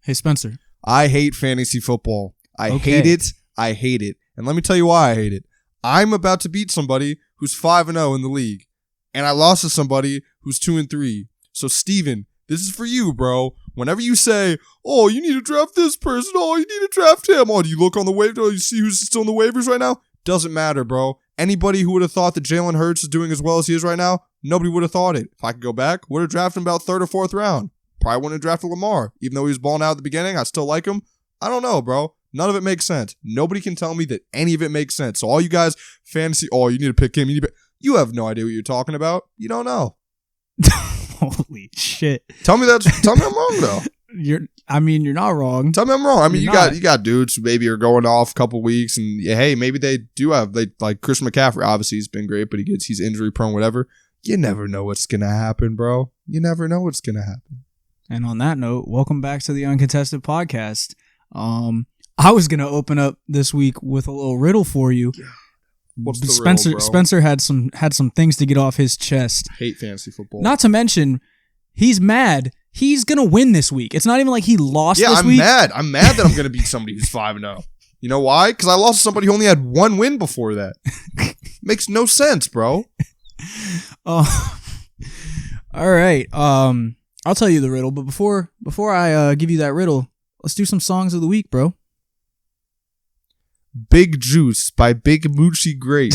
Hey, Spencer. I hate fantasy football. I hate it. I hate it. And let me tell you why I hate it. I'm about to beat somebody who's 5-0 in the league. And I lost to somebody who's 2-3. So, Steven, this is for you, bro. Whenever you say, oh, you need to draft this person. Oh, you need to draft him. Oh, do you look on the waiver? Oh, you see who's still in the waivers right now? Doesn't matter, bro. Anybody who would have thought that Jalen Hurts is doing as well as he is right now, nobody would have thought it. If I could go back, would have drafted him about 3rd or 4th round. Probably wouldn't have drafted Lamar. Even though he was balling out at the beginning, I still like him. I don't know, bro. None of it makes sense. Nobody can tell me that any of it makes sense. So all you guys, fantasy, oh, you need to pick him. You have no idea what you're talking about. You don't know. Holy shit. Tell me I'm wrong, though. You're not wrong. Tell me I'm wrong. I mean, you got dudes who maybe are going off a couple weeks, and hey, maybe they do have like Chris McCaffrey. Obviously, he's been great, but he's injury prone, whatever. You never know what's gonna happen, bro. You never know what's gonna happen. And on that note, welcome back to the Uncontested Podcast. I was gonna open up this week with a little riddle for you. What's the Spencer? riddle, bro? Spencer had some things to get off his chest. Hate fantasy football. Not to mention, he's mad. He's gonna win this week. It's not even like he lost this week. Yeah, I'm mad that I'm gonna beat somebody who's 5-0. You know why? Because I lost to somebody who only had one win before that. Makes no sense, bro. All right. I'll tell you the riddle, but before I give you that riddle, let's do some songs of the week, bro. Big Juice by Big Moochie Grape.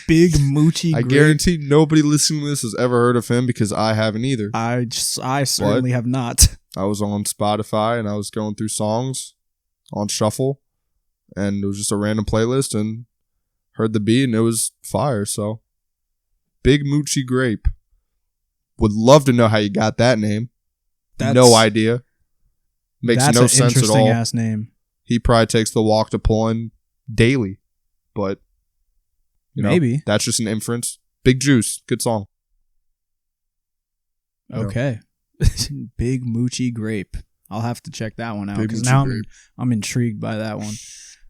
Big Moochie Grape. I guarantee nobody listening to this has ever heard of him because I haven't either. I certainly have not. I was on Spotify and I was going through songs on shuffle, and it was just a random playlist, and heard the beat and it was fire. So, Big Moochie Grape. Would love to know how you got that name. No idea. Makes no sense at all. That's an interesting ass name. He probably takes the walk to Pullen daily, but maybe that's just an inference. Big Juice, good song. Okay, Big Moochie Grape. I'll have to check that one out because now I'm intrigued by that one.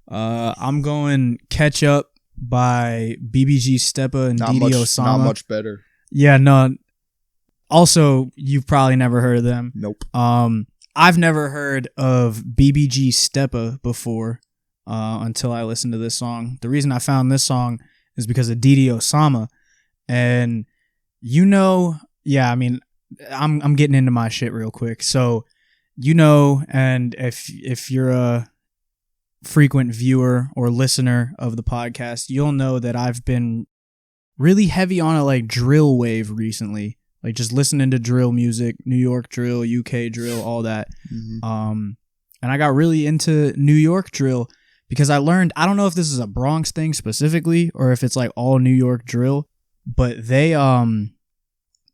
I'm going Catch Up by BBG Steppa and Didi Osama. Not much better. Yeah, no. Also, you've probably never heard of them. Nope. I've never heard of BBG Steppa before until I listened to this song. The reason I found this song is because of Didi Osama. And I'm getting into my shit real quick. So, and if you're a frequent viewer or listener of the podcast, you'll know that I've been really heavy on a drill wave recently. Like just listening to drill music, New York drill, UK drill, all that. Mm-hmm. And I got really into New York drill because I learned, I don't know if this is a Bronx thing specifically or if it's all New York drill, but they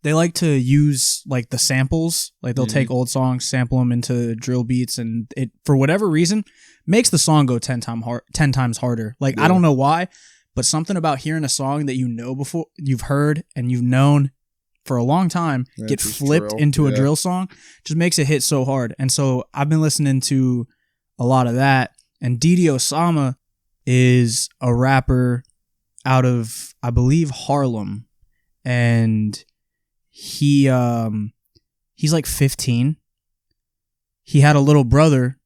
like to use the samples. They'll take old songs, sample them into drill beats, and it, for whatever reason, makes the song go 10 times harder. I don't know why, but something about hearing a song that before, you've heard and you've known for a long time, get flipped into a drill song, just makes it hit so hard. And so I've been listening to a lot of that. And Didi Osama is a rapper out of, I believe, Harlem. And he's 15. He had a little brother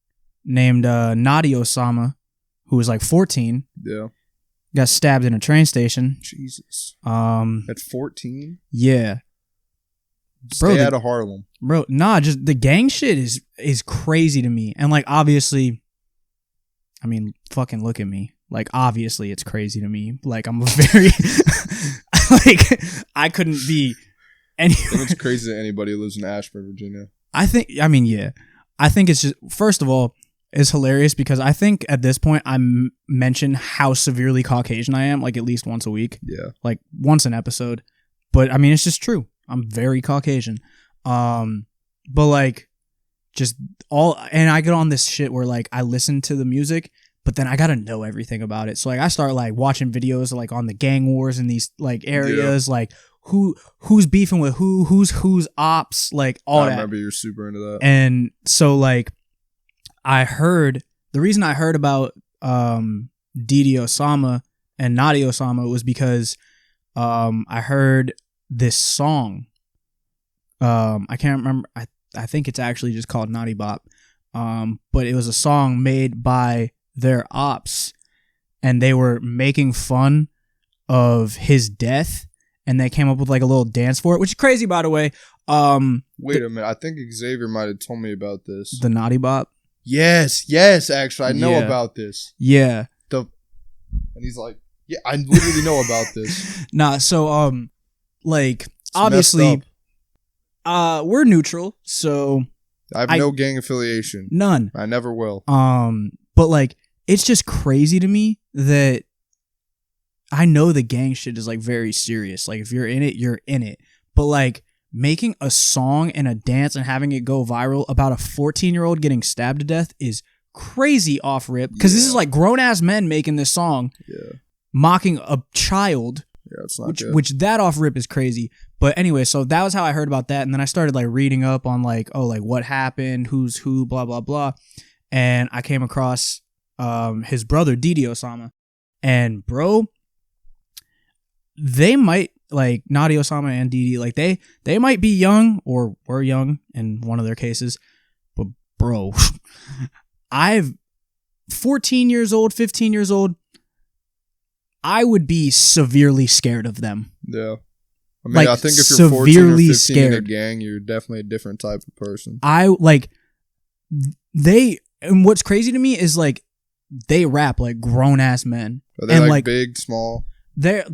named Nadi Osama, who was 14. Yeah. Got stabbed in a train station. Jesus. At 14? Yeah. Stay out of Harlem. Bro, just the gang shit is crazy to me. And obviously, I mean, fucking look at me. Obviously it's crazy to me. I'm a very I couldn't be anywhere. It's crazy that anybody lives in Ashburn, Virginia. I think it's just, first of all, it's hilarious because I think at this point I mention how severely Caucasian I am, at least once a week. Yeah. Once an episode. But I mean, it's just true. I'm very Caucasian. But just all, and I get on this shit where I listen to the music, but then I gotta know everything about it. So I start watching videos on the gang wars in these areas, who's beefing with who's ops, all that. I remember you're super into that. And so I heard, the reason I heard about Didi Osama and Nadi Osama was because I heard this song. I can't remember. I I think it's actually just called Naughty Bop. But it was a song made by their ops, and they were making fun of his death, and they came up with like a little dance for it, which is crazy, by the way. Wait a minute. I think Xavier might have told me about this. The Naughty Bop? Yes, actually. I know about this. Yeah. And he's like, yeah, I literally know about this. Nah, so, like, It's obviously, we're neutral, so... I have no gang affiliation. None. I never will. But, like, it's just crazy to me that I know the gang shit is, like, very serious. Like, if you're in it, you're in it. But, like, making a song and a dance and having it go viral about a 14-year-old getting stabbed to death is crazy off rip, because this is like grown-ass men making this song mocking a child. Yeah, it's not good. Which that off rip is crazy. But anyway, so that was how I heard about that, and then I started like reading up on like, oh, like what happened, who's who, blah blah blah, and I came across his brother Didi Osama, and bro, they might, like Nadi Osama and Didi, like they might be young or were young in one of their cases, but bro, 14 years old, 15 years old, I would be severely scared of them. Yeah. I mean, like, I think if you're 14 or 15 scared. in a gang, you're definitely a different type of person. And what's crazy to me is like, they rap like grown ass men. Are they like big, small? They're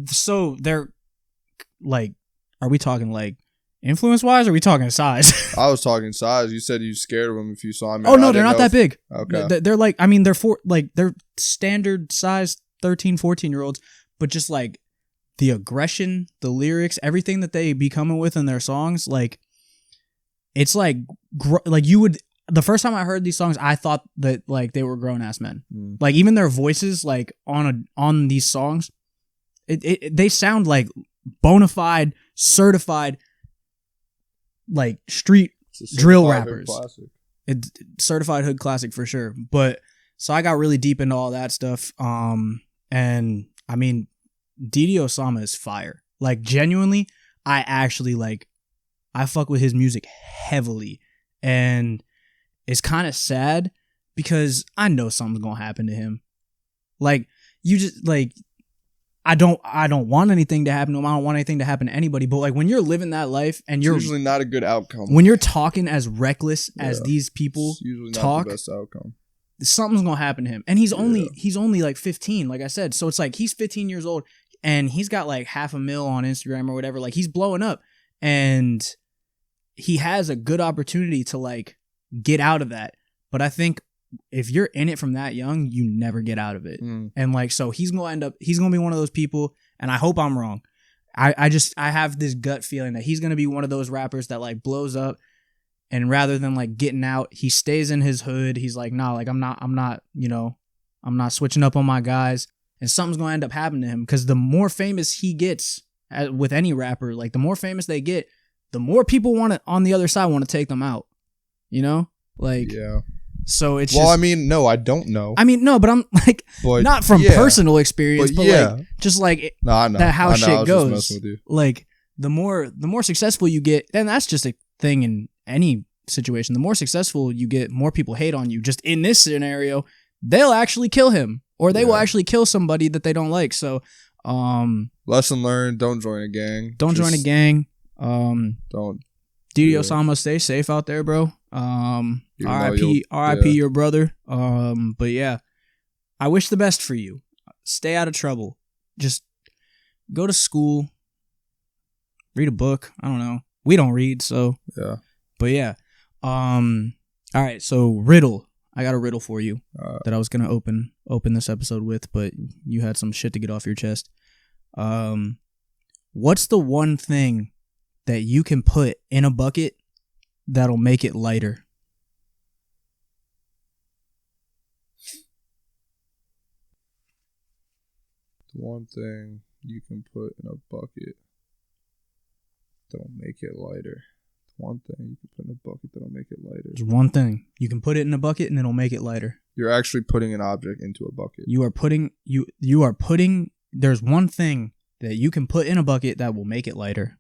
like, are we talking like influence wise, or are we talking size? I was talking size. You said you scared of them if you saw them. Oh no, they're not that big. Okay. They're like, I mean, they're standard size 13, 14-year-olds, but just like the aggression, the lyrics, everything that they be coming with in their songs, like it's like you would, the first time I heard these songs, I thought that like they were grown ass men. Like even their voices, like on these songs, they sound like bona fide, certified, like street drill rappers. It's certified hood classic for sure. But so I got really deep into all that stuff. And I mean, Didi Osama is fire. Like genuinely, I actually like, I fuck with his music heavily, and it's kind of sad because I know something's gonna happen to him. Like you just like, I don't want anything to happen to him. I don't want anything to happen to anybody. But like when you're living that life and you're usually not a good outcome. When you're talking as reckless as these people usually talk, not the best outcome. Something's gonna happen to him. And he's only like 15, like I said. So it's like he's 15 years old and he's got like 500,000 on Instagram or whatever. Like he's blowing up, and he has a good opportunity to like get out of that. But I think if you're in it from that young, you never get out of it. And like, so he's gonna be one of those people, and I hope I'm wrong. I have this gut feeling that he's gonna be one of those rappers that like blows up, and rather than like getting out, he stays in his hood. He's like, nah, like I'm not, I'm not switching up on my guys, and something's gonna end up happening to him, because the more famous he gets with any rapper, like the more famous they get, the more people on the other side want to take them out, like, yeah. So it's I mean, no, I don't know. I mean, no, but I'm like, not from personal experience, but like, just like that how shit goes. Like the more successful you get, and that's just a thing in any situation. The more successful you get, more people hate on you. Just in this scenario, they'll actually kill him, or they will actually kill somebody that they don't like. So, lesson learned: don't join a gang. Don't join a gang. Don't. Didi Osama, stay safe out there, bro. R.I.P. your brother. But yeah, I wish the best for you. Stay out of trouble. Just go to school. Read a book. I don't know. We don't read, so yeah. But yeah. All right. So riddle. I got a riddle for you that I was gonna open this episode with, but you had some shit to get off your chest. What's the one thing that you can put in a bucket that'll make it lighter? The one thing you can put in a bucket that'll make it lighter. The one thing you can put in a bucket that'll make it lighter. There's one thing. You can put it in a bucket and it'll make it lighter. You're actually putting an object into a bucket. You are putting there's one thing that you can put in a bucket that will make it lighter.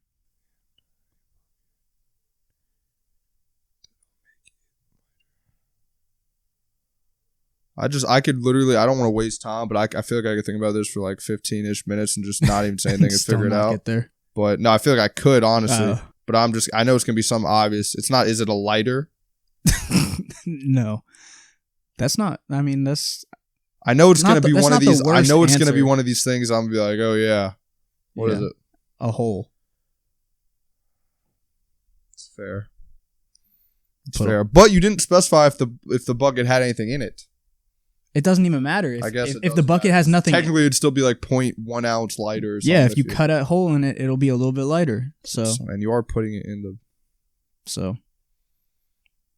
I could literally, I don't want to waste time, but I feel like I could think about this for like 15-ish minutes and just not even say anything and figure it out. Get there. But no, I feel like I could, honestly. But I know it's going to be something obvious. It's not, is it a lighter? No. That's not, I mean, that's. I know it's going to be one of these. I know it's going to be one of these things. I'm going to be like, oh yeah. What is it? A hole. It's fair. It's fair. But you didn't specify if the bucket had anything in it. It doesn't even matter. I guess if the bucket has nothing. Technically, it'd still be like 0.1 ounce lighter. Or something. Yeah, if you cut a hole in it, it'll be a little bit lighter. So and you are putting it in the. So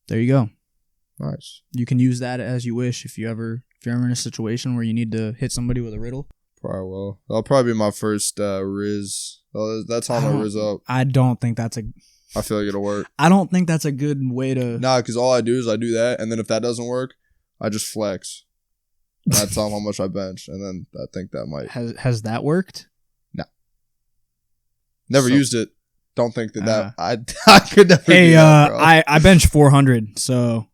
there you go. Nice. You can use that as you wish if you're ever in a situation where you need to hit somebody with a riddle. Probably will. That'll probably be my first Riz. That's how my Riz up. I don't think that's a. I feel like it'll work. I don't think that's a good way to. Nah, because all I do is I do that, and then if that doesn't work, I just flex. And I tell them how much I bench, and then I think that might. Has that worked? No. Never used it. Don't think that I could never. Hey, do that, bro. I bench 400, so.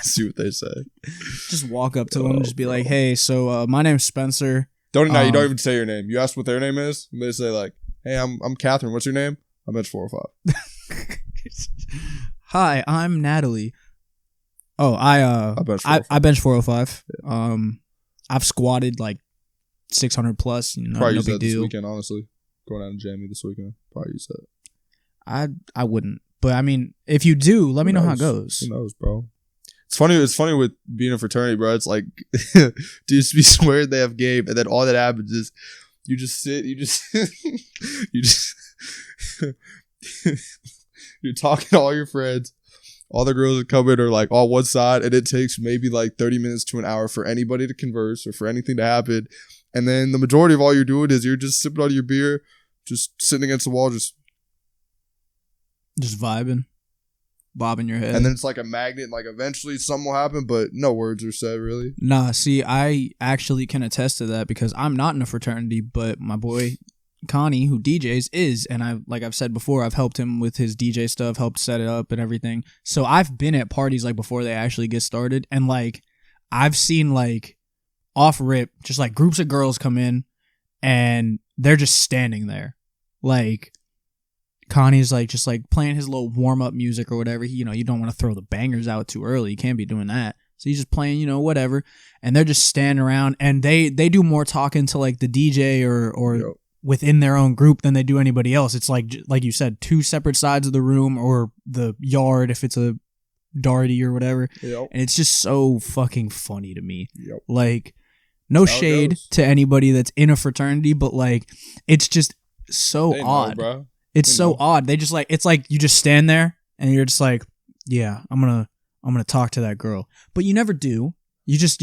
See what they say. Just walk up to them and just be like, "Hey, so my name's Spencer." You don't even say your name. You ask what their name is, and they say like, "Hey, I'm Catherine. What's your name?" I bench 405. Hi, I'm Natalie. Oh, I bench 405. Yeah. I've squatted like 600 plus. Probably use no that big deal. This weekend, honestly. Going out to Jamie this weekend. Probably use that. I wouldn't. But I mean, if you do, let me know how it goes. Who knows, bro? It's funny with being a fraternity, bro. It's like, dudes be swearing they have game, and then all that happens is you just sit, you're talking to all your friends. All the girls that come in are like all one side, and it takes maybe like 30 minutes to an hour for anybody to converse or for anything to happen. And then the majority of all you're doing is you're just sipping on your beer, just sitting against the wall, just vibing, bobbing your head. And then it's like a magnet, and like eventually something will happen, but no words are said, really. Nah, see, I actually can attest to that because I'm not in a fraternity, but my boy Connie, who DJs, is, and I've said before, I've helped him with his DJ stuff, helped set it up and everything. So I've been at parties like before they actually get started, and like I've seen like off rip, just like groups of girls come in and they're just standing there. Like Connie's like just like playing his little warm up music or whatever. You don't want to throw the bangers out too early. You can't be doing that. So he's just playing, whatever. And they're just standing around, and they do more talking to like the DJ or yep. within their own group than they do anybody else. It's like you said, two separate sides of the room or the yard if it's a darty or whatever. Yep. And it's just so fucking funny to me. Yep. Like, no shade to anybody that's in a fraternity, but like, it's just so odd. Bro. It's so odd. They just like, it's like you just stand there and you're just like, yeah, I'm gonna talk to that girl, but you never do. You just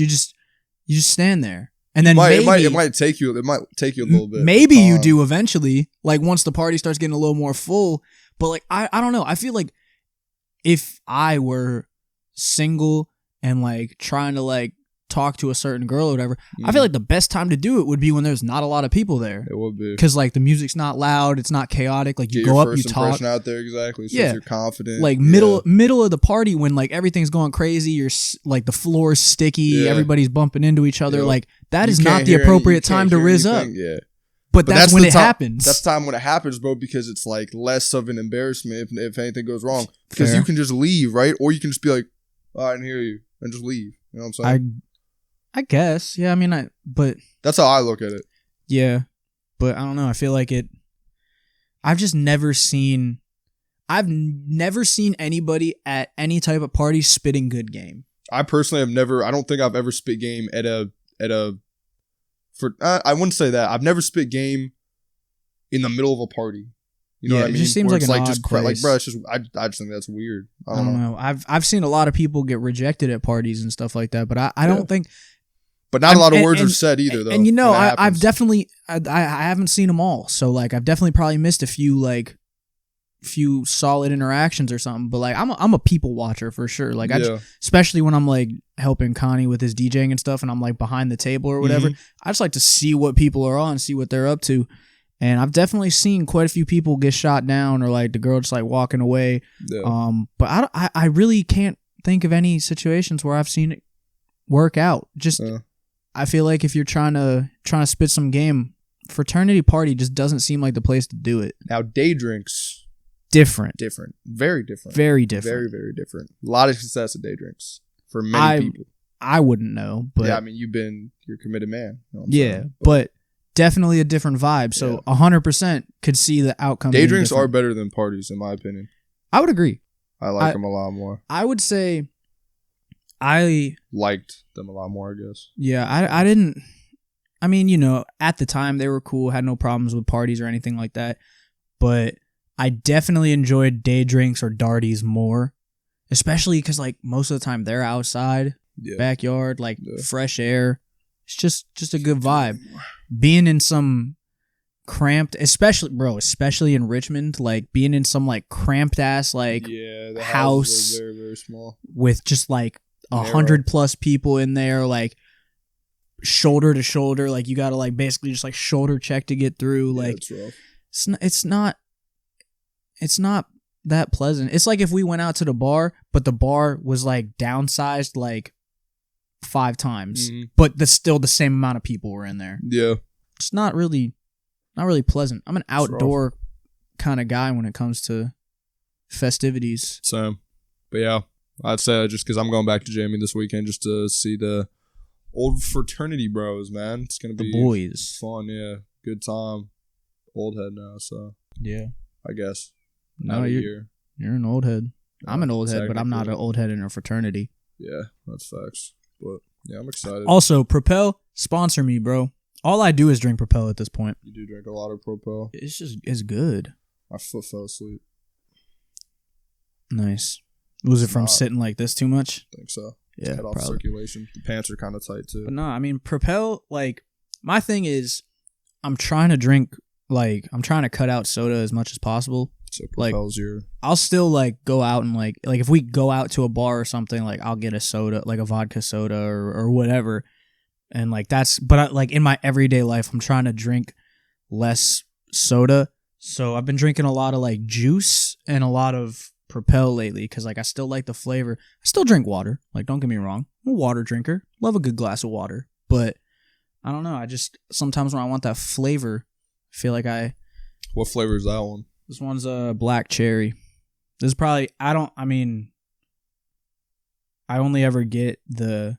stand there. And then it might take you a little bit. Maybe you do eventually, like once the party starts getting a little more full. But like I don't know. I feel like if I were single and like trying to like talk to a certain girl or whatever, I feel like the best time to do it would be when there's not a lot of people there. It would be because like the music's not loud, it's not chaotic. Like you go up, you talk out there exactly. So you're confident. Like middle of the party when like everything's going crazy, you're like the floor's sticky, everybody's bumping into each other. Like that is not the appropriate time to rizz up. Yeah. But that's when it happens. That's the time when it happens, bro, because it's like less of an embarrassment if anything goes wrong. Because you can just leave, right? Or you can just be like, oh, I didn't hear you, and just leave. You know what I'm saying? I guess. Yeah, I mean, but... That's how I look at it. Yeah. But I don't know. I feel like it... I've never seen anybody at any type of party spitting good game. I personally have never... I don't think I've ever spit game at a I wouldn't say that. I've never spit game in the middle of a party. You know what I mean? It just seems like an odd just place. Like, bro, it's just I just think that's weird. I don't know. I've seen a lot of people get rejected at parties and stuff like that, but I don't think. But not a lot of words are said either, though. And I've definitely I haven't seen them all, so like I've definitely probably missed a few solid interactions or something. But like I'm a people watcher for sure. Like especially when I'm like helping Connie with his DJing and stuff, and I'm like behind the table or whatever. I just like to see what people are on, see what they're up to. And I've definitely seen quite a few people get shot down or like the girl just like walking away. Yeah. But I really can't think of any situations where I've seen work out. Just I feel like if you're trying to spit some game, fraternity party just doesn't seem like the place to do it. Now, day drinks. Different. Very different. Very different. Very, very different. A lot of success at day drinks for many people. I wouldn't know, but yeah, I mean, you're a committed man. You know yeah, but definitely a different vibe. So 100% could see the outcome. Day drinks are better than parties, in my opinion. I would agree. I like them a lot more. I would say I liked them a lot more, I guess. Yeah, I didn't. I mean, you know, at the time they were cool, had no problems with parties or anything like that. But I definitely enjoyed day drinks or darties more, especially because like most of the time they're outside, backyard, like fresh air. It's just a good vibe. Being in some cramped, especially in Richmond, like being in some like cramped ass like the house are very, very small with just like 100+ people in there, like shoulder to shoulder, like you gotta like basically just like shoulder check to get through. Like it's not that pleasant. It's like if we went out to the bar, but the bar was like downsized like 5 times, but still the same amount of people were in there. Yeah, it's not really pleasant. I'm an outdoor kind of guy when it comes to festivities. Same. But yeah, I'd say just because I'm going back to Jamie this weekend just to see the old fraternity bros, man. It's going to be the boys. Fun, yeah. Good time. Old head now, so. Yeah. I guess. No, you're an old head. I'm an old head, but I'm not an old head in a fraternity. Yeah, that's facts. But yeah, I'm excited. Also, Propel, sponsor me, bro. All I do is drink Propel at this point. You do drink a lot of Propel? It's good. My foot fell asleep. Nice. Was it from sitting like this too much? I think so. Yeah, cut off circulation. The pants are kind of tight too. But no, I mean Propel. Like my thing is, I'm trying to cut out soda as much as possible. So Propel's I'll still like go out and like if we go out to a bar or something, like I'll get a soda, like a vodka soda or whatever, and like but like in my everyday life, I'm trying to drink less soda. So I've been drinking a lot of like juice and a lot of Propel lately because like I still like the flavor. I still drink water. Like don't get me wrong, I'm a water drinker. Love a good glass of water, but I don't know. I just sometimes when I want that flavor, I feel like What flavor is that one? This one's a black cherry. This is probably I only ever get the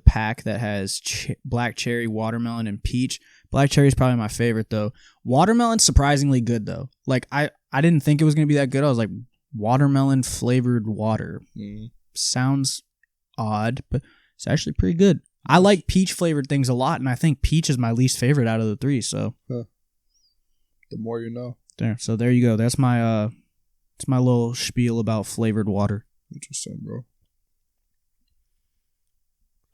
pack that has black cherry, watermelon, and peach. Black cherry is probably my favorite though. Watermelon's surprisingly good though. Like I didn't think it was gonna be that good. I was like, watermelon flavored water. Sounds odd, but it's actually pretty good. I like peach flavored things a lot, and I think peach is my least favorite out of the 3. So the more you know. There. So there you go. That's my it's my little spiel about flavored water. Interesting, bro.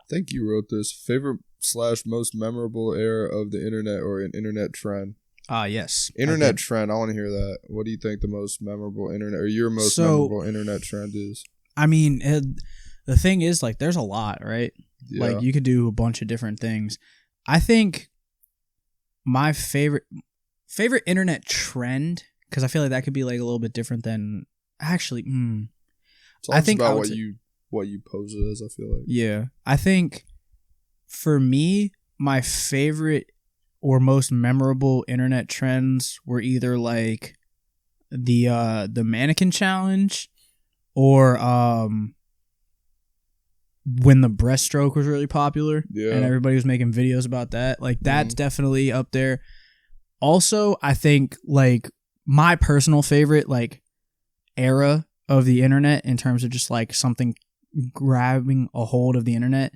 I think you wrote this. Favorite / most memorable era of the internet or an internet trend? Yes. Internet trend. I want to hear that. What do you think the most memorable internet or your most memorable internet trend is? I mean, the thing is, like, there's a lot, right? Yeah. Like, you could do a bunch of different things. I think my favorite internet trend, because I feel like that could be like a little bit different than actually. I think about what you pose it as. I feel like. Yeah, I think for me, my favorite or most memorable internet trends were either like the mannequin challenge or when the breaststroke was really popular and everybody was making videos about that. Like that's definitely up there. Also, I think like my personal favorite like era of the internet in terms of just like something grabbing a hold of the internet,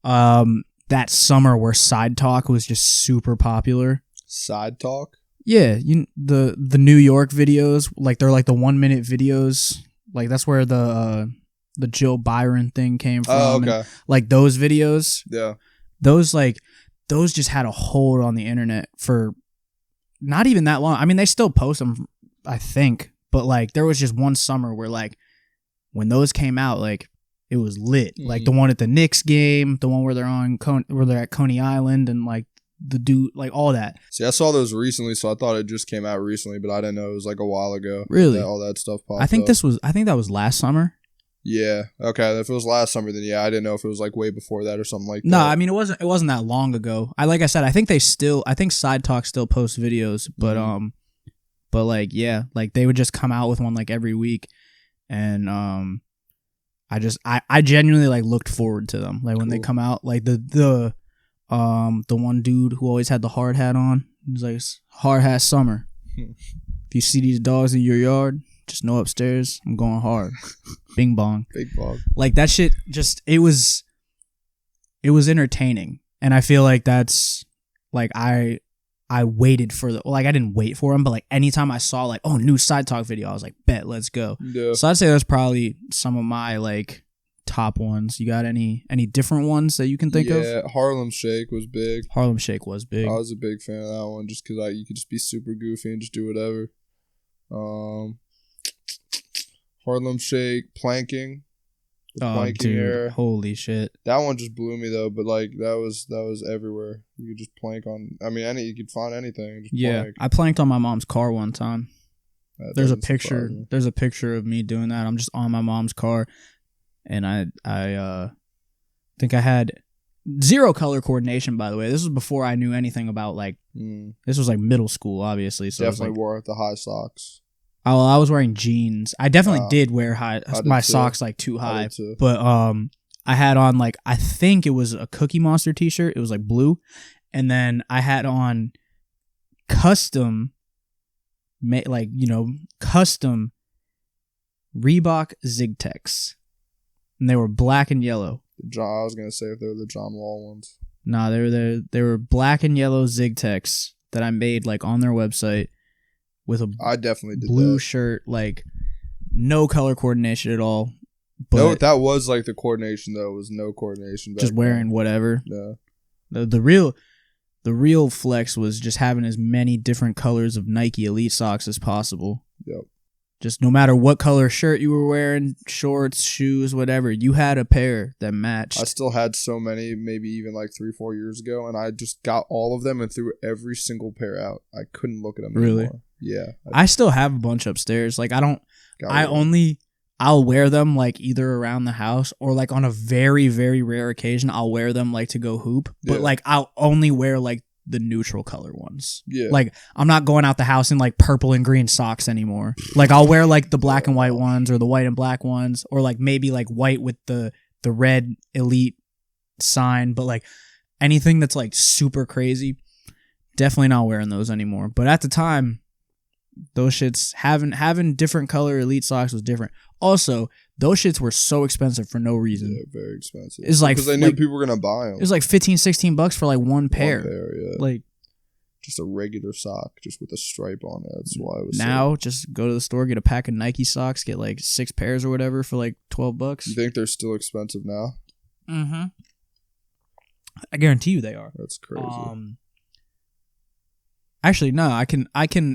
that summer where Side Talk was just super popular. Side Talk? Yeah, the New York videos, like they're like the 1-minute videos. Like that's where the Jill Byron thing came from. Oh, okay. And, like those videos. Yeah. Those just had a hold on the internet for not even that long. I mean, they still post them, I think, but like there was just one summer where like when those came out, like it was lit. Like the one at the Knicks game, the one where they're at Coney Island, and like the dude, like all that. See, I saw those recently, so I thought it just came out recently, but I didn't know it was like a while ago. Really, all that stuff popped. I think that was last summer. Yeah. Okay. If it was last summer, then yeah, I didn't know if it was like way before that or something like that. No, I mean it wasn't that long ago. Like I said, I think Side Talk still posts videos, but like yeah, like they would just come out with one like every week, and I genuinely like looked forward to them. Like when they come out, like the one dude who always had the hard hat on, he was like, hard hat summer. If you see these dogs in your yard, just know upstairs I'm going hard. Bing bong. Big bong. Like that shit just it was entertaining. And I feel like that's like I waited for I didn't wait for them, but like anytime I saw like, oh, new Side Talk video, I was like, bet, let's go. Yeah. So I'd say that's probably some of my like top ones. You got any different ones that you can think of? Yeah, Harlem Shake was big. Harlem Shake was big. I was a big fan of that one just because you could just be super goofy and just do whatever. Harlem Shake, planking. Dude, era. Holy shit. That one just blew me though, but like that was everywhere. You could just plank on. I mean, you could find anything. Just plank. I planked on my mom's car one time. There's a picture. There's a picture of me doing that. I'm just on my mom's car, and I think I had zero color coordination. By the way, this was before I knew anything about like. This was like middle school, obviously. So definitely wore the high socks. I was wearing jeans. I definitely did wear my socks like too high. But I had on like, I think it was a Cookie Monster t-shirt. It was like blue. And then I had on custom Reebok Zig-Tex. And they were black and yellow. I was going to say if they were the John Wall ones. Nah, they were black and yellow Zig-Tex that I made like on their website. With I definitely did blue that. shirt, like no color coordination at all. But no, that was like the coordination though. It was no coordination. Just wearing whatever. Yeah. The real flex was just having as many different colors of Nike Elite socks as possible. Yep. Just no matter what color shirt you were wearing, shorts, shoes, whatever, you had a pair that matched. I still had so many, maybe even like 3-4 years ago, and I just got all of them and threw every single pair out. I couldn't look at them anymore. Yeah. I still have a bunch upstairs. Like I'll wear them like either around the house or like on a very, very rare occasion I'll wear them like to go hoop. But like I'll only wear like the neutral color ones. Yeah. Like I'm not going out the house in like purple and green socks anymore. Like I'll wear like the black and white ones or the white and black ones or like maybe like white with the red Elite sign. But like anything that's like super crazy, definitely not wearing those anymore. But at the time, those shits having different color Elite socks was different. Also, those shits were so expensive for no reason. Yeah, very expensive. It's like because they knew people were gonna buy them. It was like $15-$16 for like one pair. Yeah. Like just a regular sock, just with a stripe on it. That's why it was. Now, just go to the store, get a pack of Nike socks, get like 6 pairs or whatever for like $12. You think they're still expensive now? Mm-hmm. I guarantee you they are. That's crazy. Actually, no, I can't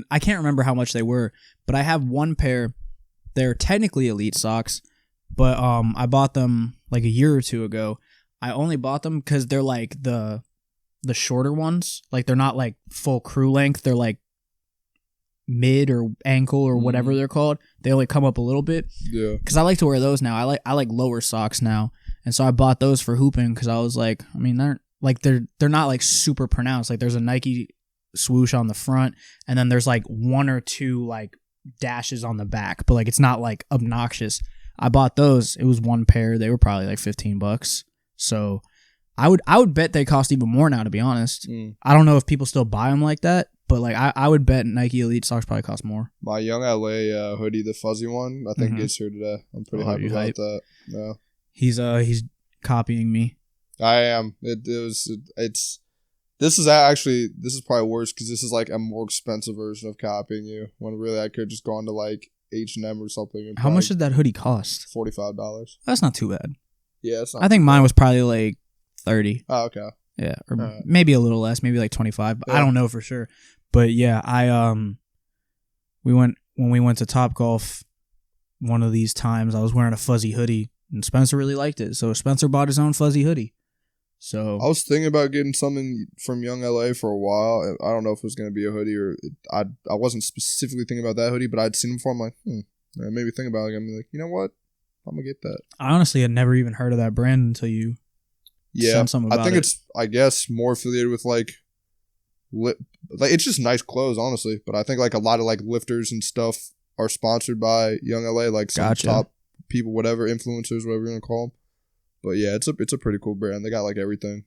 remember how much they were, but I have one pair. They're technically Elite socks, but I bought them like a year or two ago. I only bought them because they're like the shorter ones. Like they're not like full crew length. They're like mid or ankle or whatever they're called. They only come up a little bit. Yeah. Because I like to wear those now. I like lower socks now, and so I bought those for hooping because I was like, I mean, they're not like super pronounced. Like there's a Nike swoosh on the front, and then there's like 1 or 2 like dashes on the back, but like it's not like obnoxious. I bought those. It was one pair. They were probably like $15. So I would bet they cost even more now, to be honest. I don't know if people still buy them like that, but like I would bet Nike Elite socks probably cost more. My Young LA hoodie, the fuzzy one, I think gets here today. I'm pretty happy about that. Yeah. He's copying me. I am. This is probably worse because this is like a more expensive version of copying you. When really I could just gone to like H&M or something. And how much did that hoodie cost? $45. That's not too bad. Yeah, it's not. I think mine was probably like $30. Oh, okay. Yeah, or maybe a little less, maybe like 25. But I don't know for sure. But yeah, when we went to Topgolf one of these times, I was wearing a fuzzy hoodie, and Spencer really liked it. So Spencer bought his own fuzzy hoodie. So I was thinking about getting something from Young LA for a while. I don't know if it was going to be a hoodie or I wasn't specifically thinking about that hoodie, but I'd seen him before. I'm like, it made me think about it. I'm like, you know what? I'm gonna get that. I honestly had never even heard of that brand until you sent something about it. I think it's, I guess, more affiliated with like it's just nice clothes, honestly. But I think like a lot of like lifters and stuff are sponsored by Young LA, like some top people, whatever, influencers, whatever you want to call them. But yeah, it's a pretty cool brand. They got like everything.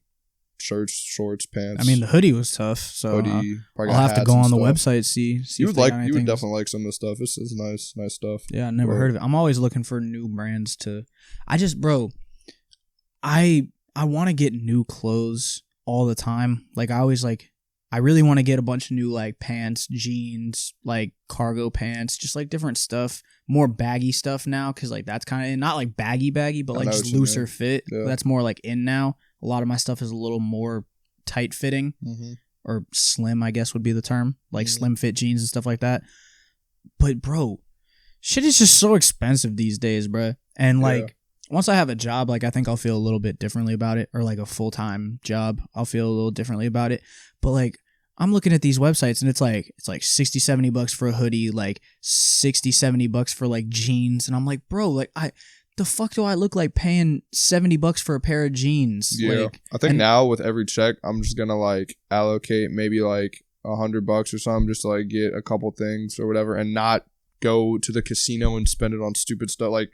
Shirts, shorts, pants. I mean, the hoodie was tough, so I'll have to go on the website, see you would definitely like some of the stuff. It's nice stuff. Yeah, I never heard of it. I'm always looking for new brands to. I want to get new clothes all the time. Like I really want to get a bunch of new like pants, jeans, like cargo pants, just like different stuff, more baggy stuff now, because like that's kind of not like baggy, but like just looser fit. Yeah. That's more like in now. A lot of my stuff is a little more tight fitting, or slim, I guess would be the term, like slim fit jeans and stuff like that. But bro, shit is just so expensive these days, bro. And like once I have a job, like I think I'll feel a little bit differently about it, or like a full-time job, I'll feel a little differently about it. But like I'm looking at these websites and it's like $60-$70 for a hoodie, like $60-$70 for like jeans, and I'm like, bro, like the fuck do I look like paying $70 for a pair of jeans? Yeah, like, I think now with every check, I'm just gonna like allocate maybe like $100 or something just to like get a couple things or whatever, and not go to the casino and spend it on stupid stuff. Like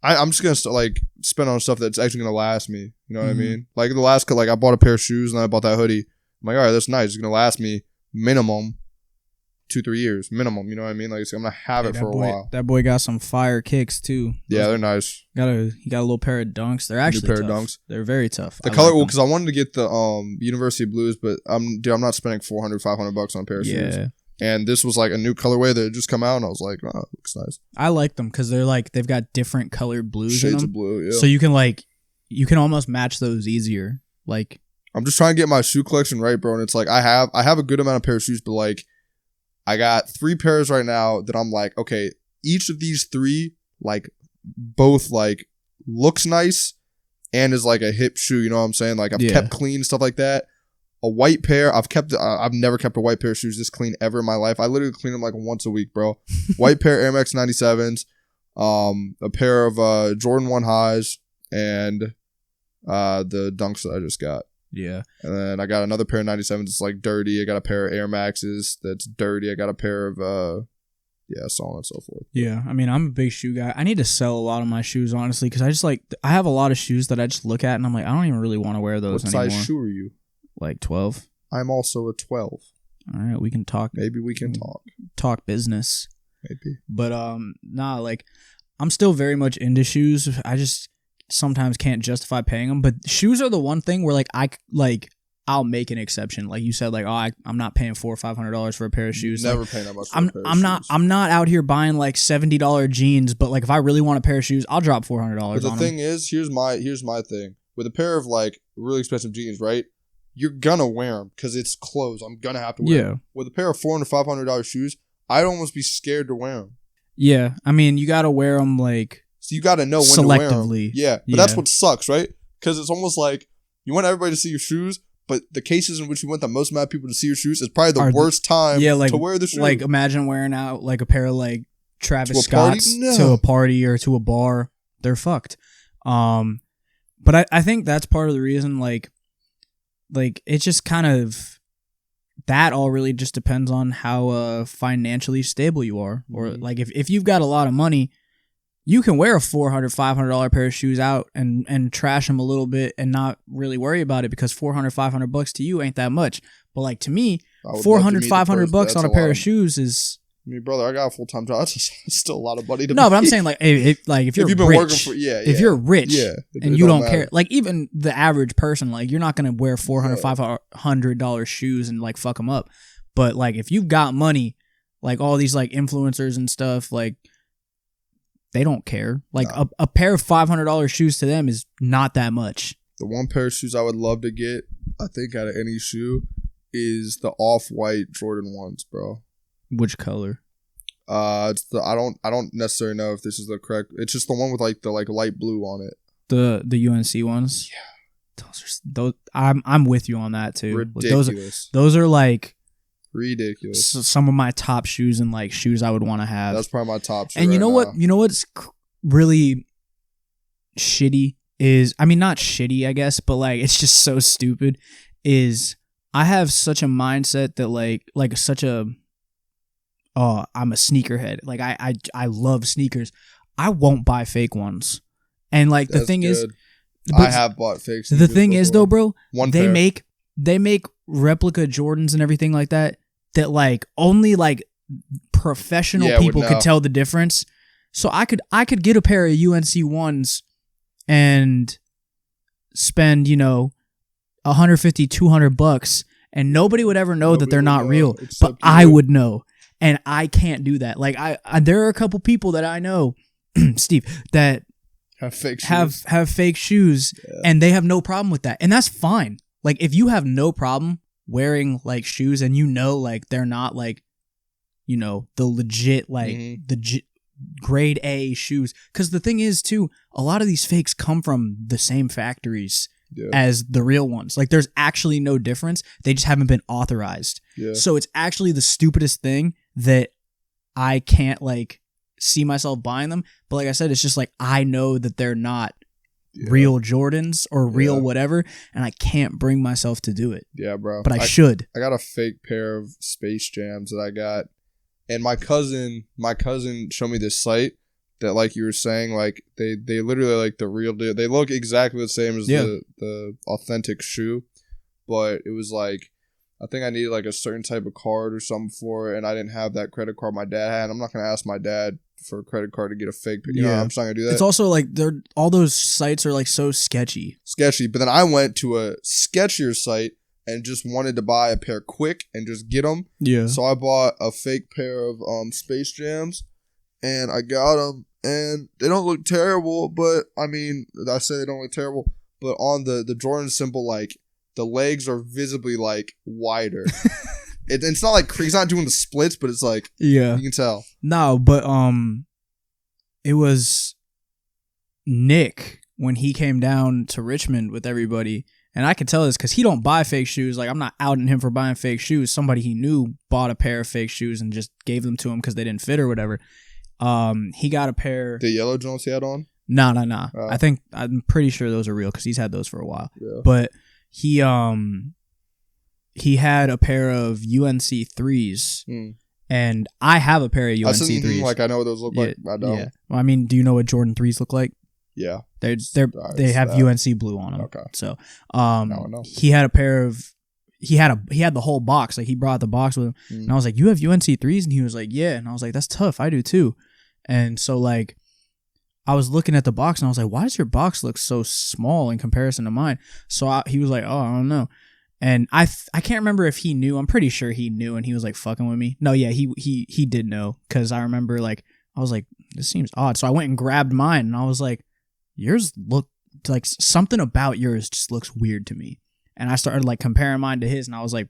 I'm just gonna like spend on stuff that's actually gonna last me. You know what I mean? Like the last, like I bought a pair of shoes and then I bought that hoodie. I'm like, all right, that's nice. It's gonna last me minimum 2-3 years minimum. You know what I mean? Like I'm gonna have it for a while. That boy got some fire kicks too. Yeah, they're nice. He got a little pair of dunks. They're actually pair tough. Of dunks. They're very tough. The color, because I wanted to get the University Blues, but I'm not spending $400-$500 on a pair of shoes. And this was like a new colorway that had just come out, and I was like, oh, it looks nice. I like them because they're like they've got different colored blues shades in them. Of blue. Yeah. So you can almost match those easier. Like I'm just trying to get my shoe collection right, bro. And it's like I have a good amount of pair of shoes, but like I got 3 pairs right now that I'm like, okay, each of these 3 like both like looks nice and is like a hip shoe. You know what I'm saying? Like I've kept clean, stuff like that. A white pair, I've never kept a white pair of shoes this clean ever in my life. I literally clean them like once a week, bro. White pair Air Max 97s, a pair of Jordan 1 highs, and the dunks that I just got. Yeah. And then I got another pair of 97s that's like dirty. I got a pair of Air Maxes that's dirty. I got a pair of so on and so forth. Yeah, I mean, I'm a big shoe guy. I need to sell a lot of my shoes, honestly, because I have a lot of shoes that I just look at and I'm like, I don't even really want to wear those anymore. What size shoe are you? Like 12. I'm also a 12. All right, we can talk. Maybe we can talk business. Maybe. But nah, like I'm still very much into shoes. I just sometimes can't justify paying them. But shoes are the one thing where I'll make an exception. Like you said, like I'm not paying $400 or $500 for a pair of shoes. Never paying that much. I'm not out here buying like $70 jeans. But like if I really want a pair of shoes, I'll drop $400. But the thing is, here's my thing with a pair of like really expensive jeans, right? You're gonna wear them because it's clothes. I'm gonna have to wear them. With a pair of $400-$500 shoes, I'd almost be scared to wear them. Yeah, I mean, you gotta wear them like so you gotta know when selectively. To wear them. Yeah, but that's what sucks, right? Because it's almost like you want everybody to see your shoes, but the cases in which you want the most amount of people to see your shoes is probably the worst time to wear the shoes. Like imagine wearing out like a pair of like Travis Scott's to a party or to a bar. They're fucked. But I think that's part of the reason like it's just kind of that all really just depends on how financially stable you are. Or like if you've got a lot of money, you can wear a $400-$500 pair of shoes out and trash them a little bit and not really worry about it because $400-$500 to you ain't that much. But like to me, $400-$500 on a pair of shoes is. I mean, brother, I got a full-time job. That's still a lot of money to No, but I'm saying, like, if you're you've been rich, working for, if you're rich and you don't care, like, even the average person, like, you're not going to wear $400-$500 shoes and, like, fuck them up. But, like, if you've got money, like, all these, like, influencers and stuff, like, they don't care. Like, a pair of $500 shoes to them is not that much. The one pair of shoes I would love to get, I think, out of any shoe is the off-white Jordan 1s, bro. Which color? It's the I don't necessarily know if this is the correct. It's just the one with like the like light blue on it. The UNC ones. Yeah, those. I'm with you on that too. Ridiculous. Those are like ridiculous. Some of my top shoes and like shoes I would want to have. That's probably my top shoe. And you know what? You know what's really shitty is, I mean, not shitty, I guess, but like it's just so stupid. Is I have such a mindset that like such a I'm a sneakerhead. Like I love sneakers. I won't buy fake ones. And like the thing is, I have bought fake sneakers. The thing is though, bro, they pair. make replica Jordans and everything like that like only like professional people could tell the difference. So I could get a pair of UNC ones and spend, you know, $150-$200 and nobody would ever know that they're not real, but I would know. And I can't do that. Like I there are a couple people that I know, Steve, that have fake shoes. Have fake shoes, and they have no problem with that. And that's fine. Like if you have no problem wearing like shoes and you know like they're not like, you know, the legit like grade A shoes, cuz the thing is too, a lot of these fakes come from the same factories as the real ones. Like there's actually no difference. They just haven't been authorized. So it's actually the stupidest thing that I can't like see myself buying them. But like I said, it's just like I know that they're not real Jordans or real whatever, and I can't bring myself to do it. Yeah, bro. But I should. I got a fake pair of Space Jams that I got, and my cousin showed me this site that, like you were saying, like they literally like the real deal. They look exactly the same as the authentic shoe, but it was like, I think I needed like a certain type of card or something for it, and I didn't have that credit card my dad had. I'm not gonna ask my dad for a credit card to get a fake, you know, I'm just not gonna do that. It's also like all those sites are like so sketchy. But then I went to a sketchier site and just wanted to buy a pair quick and just get them. Yeah. So I bought a fake pair of Space Jams, and I got them, and they don't look terrible. But I mean, I say they don't look terrible, but on the Jordan symbol, like the legs are visibly like wider. It's not like he's not doing the splits, but it's like you can tell. No, but it was Nick when he came down to Richmond with everybody, and I can tell this because he don't buy fake shoes. Like I'm not outing him for buying fake shoes. Somebody he knew bought a pair of fake shoes and just gave them to him because they didn't fit or whatever. He got a pair. The yellow Jones he had on? No. I'm pretty sure those are real because he's had those for a while. Yeah. But he had a pair of UNC 3s, and I have a pair of UNC 3s. Like I know what those look like. I don't. Yeah. Well, I mean, do you know what Jordan 3s look like? Yeah. They have UNC blue on them. Okay. So, no. He had a pair of. He had the whole box. Like he brought the box with him, and I was like, "You have UNC 3s?" And he was like, "Yeah." And I was like, "That's tough. I do too." And so like, I was looking at the box, and I was like, "Why does your box look so small in comparison to mine?" So he was like, "Oh, I don't know." And I can't remember if he knew. I'm pretty sure he knew, and he was like fucking with me. No, yeah, he did know, because I remember like I was like, this seems odd. So I went and grabbed mine, and I was like, yours look like something about yours just looks weird to me. And I started like comparing mine to his, and I was like,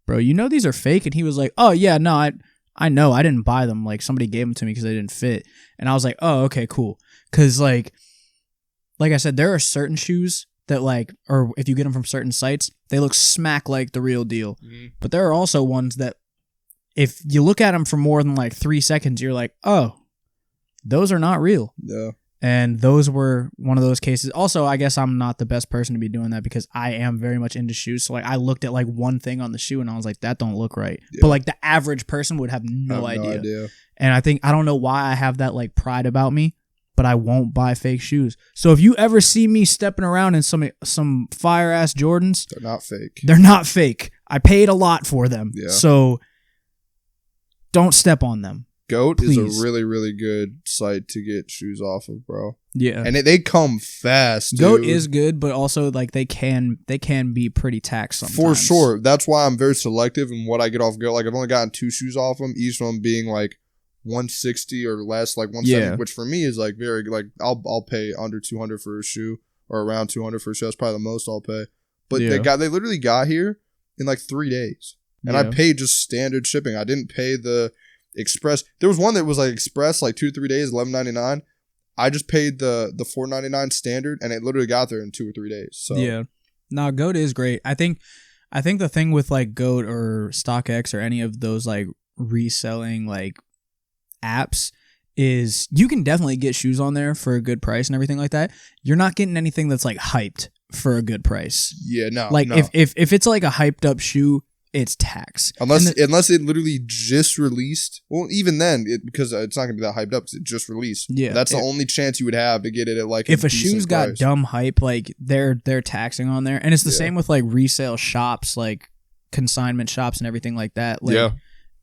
bro, you know these are fake? And he was like, oh yeah, no, I know, I didn't buy them. Like somebody gave them to me because they didn't fit. And I was like, oh, okay, cool. Because like I said, there are certain shoes that like, or if you get them from certain sites, they look smack like the real deal. But there are also ones that if you look at them for more than like 3 seconds, you're like, oh, those are not real. Yeah. And those were one of those cases. Also, I guess I'm not the best person to be doing that because I am very much into shoes. So like I looked at like one thing on the shoe and I was like, that don't look right. Yeah. But like the average person would have no idea. And I don't know why I have that like pride about me, but I won't buy fake shoes. So if you ever see me stepping around in some fire ass Jordans, they're not fake. They're not fake. I paid a lot for them. Yeah. So don't step on them. Goat Please. Is a really, really good site to get shoes off of, bro. Yeah. And they come fast, dude. Goat is good, but also like they can be pretty taxed sometimes. For sure. That's why I'm very selective in what I get off Goat. Like I've only gotten 2 shoes off them, each one being like 160 or less, like 170, which for me is like very like I'll pay under 200 for a shoe or around 200 for a shoe. That's probably the most I'll pay. But they literally got here in like 3 days. And I paid just standard shipping. I didn't pay the express. There was one that was like express, like 2-3 days, $11.99. I just paid the $4.99 standard, and it literally got there in 2 or 3 days. So yeah, no, Goat is great. I think the thing with like Goat or StockX or any of those like reselling like apps is you can definitely get shoes on there for a good price and everything like that. You're not getting anything that's like hyped for a good price. Yeah, no. Like no. if it's like a hyped up shoe, it's tax. Unless it literally just released. Well, even then, because it's not gonna be that hyped up because it just released. Yeah, that's the only chance you would have to get it at like. If a shoe's got dumb hype, like they're taxing on there, and it's the same with like resale shops, like consignment shops and everything like that. Like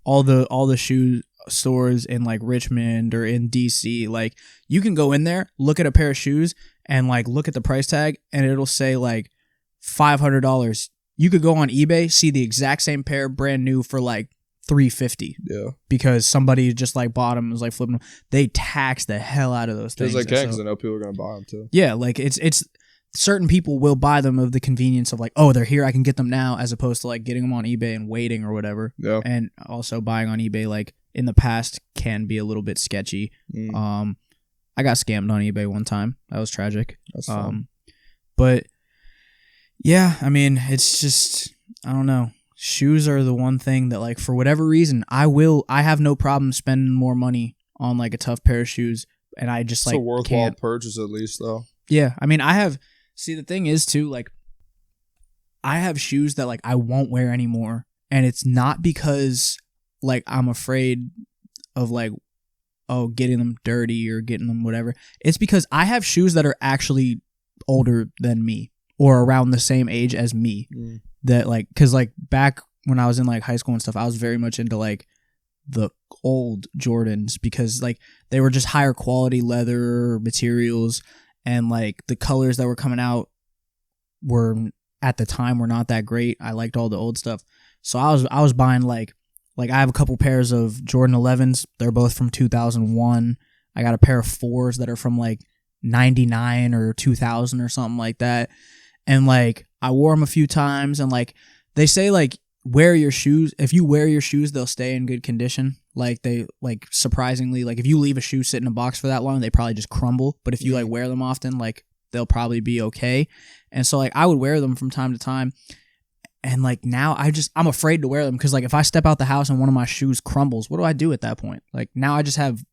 all the shoe stores in like Richmond or in DC, like you can go in there, look at a pair of shoes, and like look at the price tag, and it'll say like $500. You could go on eBay, see the exact same pair brand new for like $350. Yeah. Because somebody just like bought them and was like flipping them. They tax the hell out of those things. Because I know people are going to buy them too. Yeah, like it's certain people will buy them of the convenience of like, oh, they're here, I can get them now, as opposed to like getting them on eBay and waiting or whatever. Yeah. And also buying on eBay like in the past can be a little bit sketchy. I got scammed on eBay one time. That was tragic. That's fun. But yeah, I mean, it's just, I don't know. Shoes are the one thing that, like, for whatever reason, I have no problem spending more money on, like, a tough pair of shoes, and I just, like, it's a worthwhile purchase at least, though. Yeah, I mean, see, the thing is, too, like, I have shoes that, like, I won't wear anymore, and it's not because, like, I'm afraid of, like, getting them dirty or getting them whatever. It's because I have shoes that are actually older than me, or around the same age as me, that like, cause like back when I was in like high school and stuff, I was very much into like the old Jordans because like they were just higher quality leather materials, and like the colors that were coming out were at the time were not that great. I liked all the old stuff. So I was buying like I have a couple pairs of Jordan 11s. They're both from 2001. I got a pair of 4s that are from like 99 or 2000 or something like that. And like I wore them a few times, and like they say like wear your shoes. If you wear your shoes, they'll stay in good condition. Like they like surprisingly, like if you leave a shoe sit in a box for that long, they probably just crumble. But if you like wear them often, like they'll probably be okay. And so like I would wear them from time to time. And like now I'm afraid to wear them because like if I step out the house and one of my shoes crumbles, what do I do at that point? Like now I just have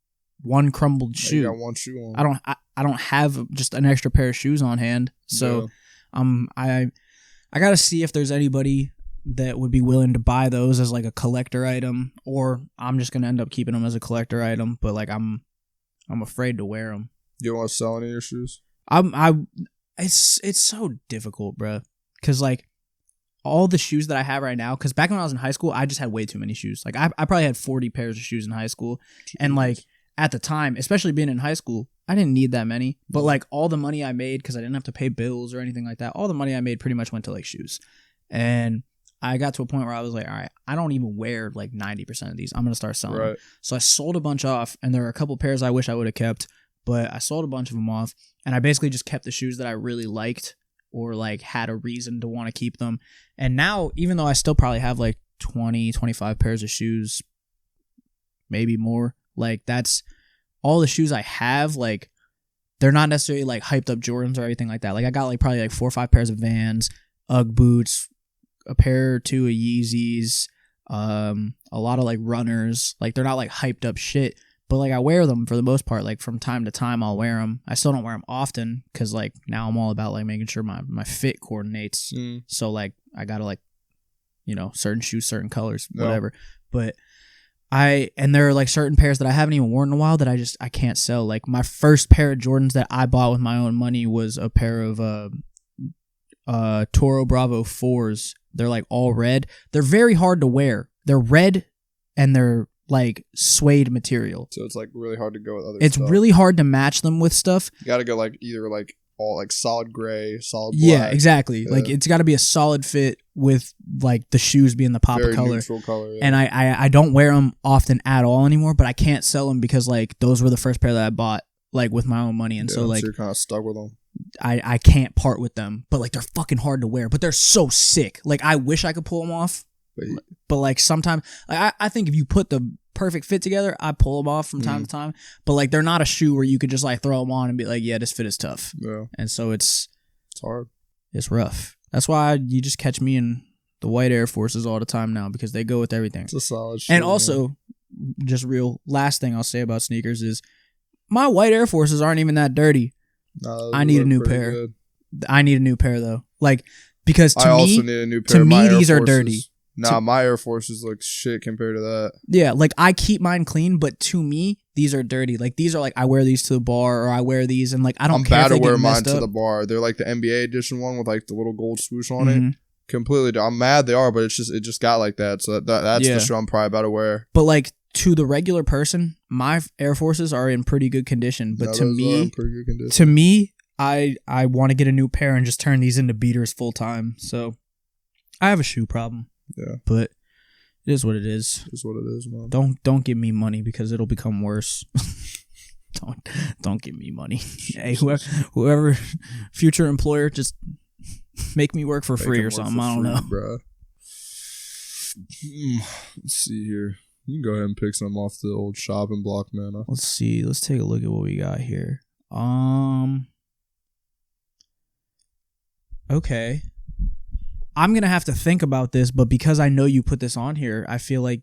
one crumbled shoe. You got one shoe on. I don't have just an extra pair of shoes on hand. So I gotta see if there's anybody that would be willing to buy those as like a collector item, or I'm just gonna end up keeping them as a collector item. But like I'm afraid to wear them. You don't want to sell any of your shoes? It's so difficult, bro. Cause like all the shoes that I have right now, because back when I was in high school, I just had way too many shoes. Like I probably had 40 pairs of shoes in high school, and like at the time, especially being in high school, I didn't need that many. But like all the money I made, because I didn't have to pay bills or anything like that, all the money I made pretty much went to like shoes. And I got to a point where I was like, all right, I don't even wear like 90% of these. I'm gonna start selling them. So I sold a bunch off, and there were a couple pairs I wish I would have kept, but I sold a bunch of them off, and I basically just kept the shoes that I really liked or like had a reason to want to keep them. And now, even though I still probably have like 20, 25 pairs of shoes, maybe more, like that's all the shoes I have. Like they're not necessarily like hyped up Jordans or anything like that. Like I got like probably like 4 or 5 pairs of Vans, Ugg boots, a pair or two of Yeezys, a lot of like runners. Like they're not like hyped up shit, but like I wear them for the most part. Like from time to time I'll wear them. I still don't wear them often because like now I'm all about like making sure my fit coordinates. So like I gotta like, you know, certain shoes, certain colors, whatever. But and there are like certain pairs that I haven't even worn in a while that I can't sell. Like my first pair of Jordans that I bought with my own money was a pair of Toro Bravo 4s. They're like all red. They're very hard to wear. They're red and they're like suede material. So it's like really hard to go with other stuff. It's really hard to match them with stuff. You gotta go like either like all like solid gray, solid black. Yeah, exactly. Like it's gotta be a solid fit with like the shoes being the pop very of color. Neutral color. Yeah. And I don't wear them often at all anymore, but I can't sell them because like those were the first pair that I bought like with my own money, and so like you're kind of stuck with them. I can't part with them, but like they're fucking hard to wear, but they're so sick. Like I wish I could pull them off, but like sometimes like I think if you put the perfect fit together, I pull them off from time to time, but like they're not a shoe where you could just like throw them on and be like, yeah, this fit is tough. Yeah. And so it's hard. It's rough. That's why you just catch me in the white Air Forces all the time now, because they go with everything. It's a solid shoe. And also, just real last thing I'll say about sneakers is my white Air Forces aren't even that dirty. No, I need a new pair. Good. I need a new pair though. Like, because to also need a new pair. To me, these are dirty. Nah, my Air Forces look shit compared to that. Yeah, like I keep mine clean, but to me, these are dirty. Like these are like I wear these to the bar, or I wear these, and like I don't care if they get messed up. I'm bad to wear mine to the bar. They're like the NBA edition one with like the little gold swoosh on it. Completely. I'm mad they are, but it just got like that. So that's the shoe I'm probably about to wear. But like to the regular person, my Air Forces are in pretty good condition. But to me, I want to get a new pair and just turn these into beaters full time. So I have a shoe problem. Yeah, but it is what it is. It is what it is, man. Don't give me money because it'll become worse. don't give me money. Hey, whoever future employer, just make me work for free or something. I don't know, bro. Let's see here. You can go ahead and pick some off the old shopping block, man. Let's see. Let's take a look at what we got here. Okay. I'm going to have to think about this, but because I know you put this on here, I feel like...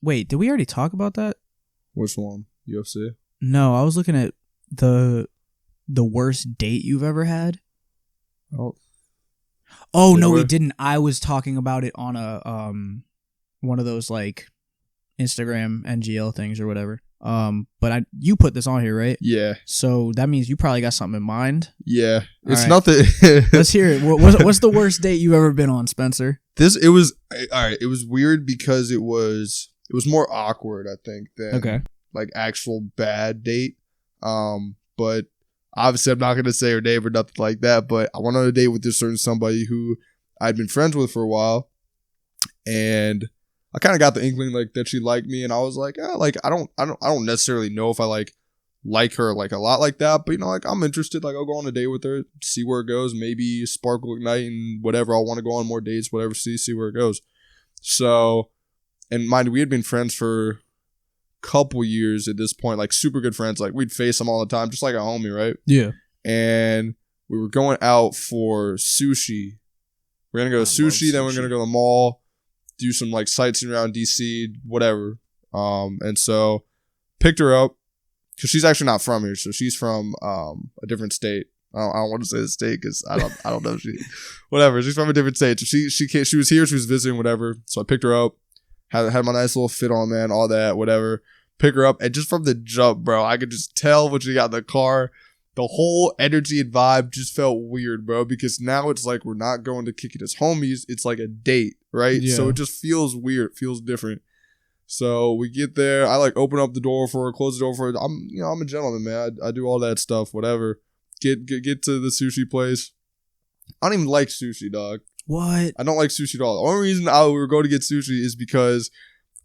Wait, did we already talk about that? Which one? UFC? No, I was looking at the worst date you've ever had. Oh, no, we didn't. I was talking about it on a one of those like Instagram NGL things or whatever. But you put this on here, right? Yeah. So that means you probably got something in mind. Yeah. It's nothing. Let's hear it. What's the worst date you've ever been on, Spencer? It was weird because it was more awkward, I think, than like actual bad date. But obviously I'm not gonna say her name or nothing like that. But I went on a date with this certain somebody who I'd been friends with for a while, and I kind of got the inkling like that she liked me, and I was like, yeah, like I don't necessarily know if I like her like a lot like that, but you know, like I'm interested. Like I'll go on a date with her, see where it goes, maybe sparkle ignite and whatever. I'll want to go on more dates, whatever. See where it goes. So, and mind, we had been friends for a couple years at this point, like super good friends. Like we'd face them all the time, just like a homie, right? Yeah. And we were going out for sushi. We're gonna go to sushi, then we're gonna go to the mall, do some like sightseeing around DC, whatever. And so picked her up because she's actually not from here, so she's from a different state. I don't want to say the state because I don't know if whatever. She's from a different state. So she was here, she was visiting, whatever. So I picked her up, had my nice little fit on, man, all that, whatever. Pick her up, and just from the jump, bro, I could just tell when she got in the car. The whole energy and vibe just felt weird, bro, because now it's like we're not going to kick it as homies. It's like a date, right? Yeah. So it just feels weird. It feels different. So we get there. I like open up the door for her, close the door for her. I'm a gentleman, man. I do all that stuff, whatever. Get to the sushi place. I don't even like sushi, dog. What? I don't like sushi at all. The only reason we were going to get sushi is because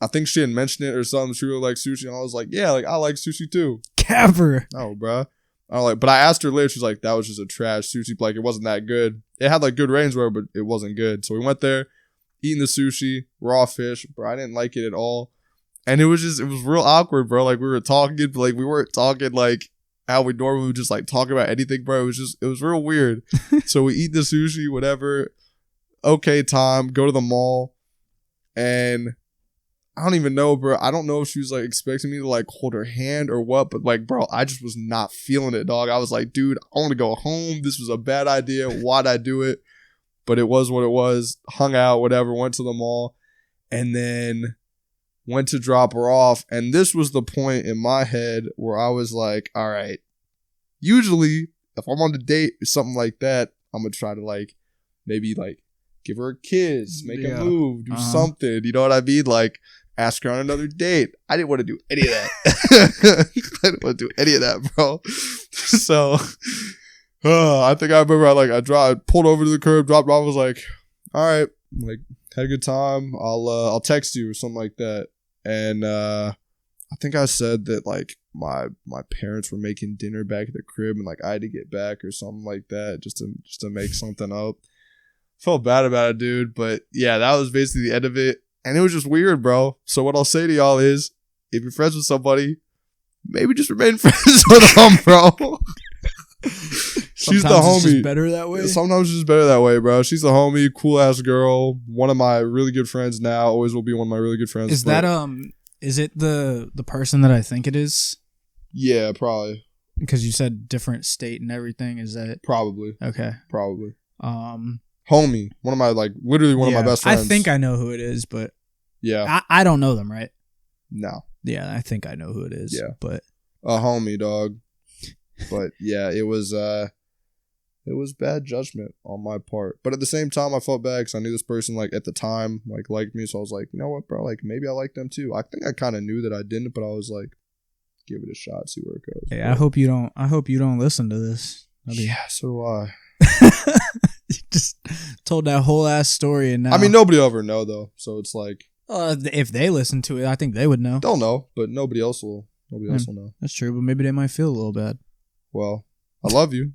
I think she had mentioned it or something. She really liked sushi, and I was like, yeah, like I like sushi too. Capper. Oh, bro. But I asked her later, she's like, that was just a trash sushi. Like, it wasn't that good. It had like good ratings, but it wasn't good. So we went there, eating the sushi, raw fish. Bro, I didn't like it at all. And it was real awkward, bro. Like, we were talking, but like, we weren't talking like how we normally would just like talk about anything, bro. It was real weird. So we eat the sushi, whatever. Okay, time, go to the mall. And I don't even know, bro. I don't know if she was like expecting me to like hold her hand or what, but like, bro, I just was not feeling it, dog. I was like, dude, I want to go home. This was a bad idea. Why'd I do it? But it was what it was. Hung out, whatever, went to the mall, and then went to drop her off. And this was the point in my head where I was like, all right, usually if I'm on a date or something like that, I'm going to try to like maybe like give her a kiss, make a move, do something. You know what I mean? Like, ask her on another date. I didn't want to do any of that. I didn't want to do any of that, bro. So, I think I remember I pulled over to the curb, dropped off, was like, all right, like, had a good time. I'll text you or something like that. And I think I said that like my parents were making dinner back at the crib and like I had to get back or something like that just to make something up. Felt bad about it, dude. But yeah, that was basically the end of it. And it was just weird, bro. So what I'll say to y'all is, if you're friends with somebody, maybe just remain friends with them, bro. She's the homie. It's just better that way. Sometimes it's just better that way, bro. She's the homie, cool ass girl. One of my really good friends now. Always will be one of my really good friends. Is that Is it the person that I think it is? Yeah, probably. Because you said different state and everything. Is that Probably. okay? Probably. Homie, one of my literally one of my best friends. I think I know who it is, but yeah, I don't know them, right? No. Yeah, I think I know who it is. Yeah, but a homie, dog. But yeah, it was bad judgment on my part. But at the same time, I felt bad because I knew this person at the time liked me, so I was like, you know what, bro, maybe I like them too. I think I kind of knew that I didn't, but I was like, give it a shot, see where it goes. Hey, I hope you don't listen to this. Yeah, so do I. You just told that whole ass story, and now nobody will ever know though. So it's like, if they listen to it, I think they would know. They'll know, but nobody else will. Nobody else will know. That's true, but maybe they might feel a little bad. Well, I love you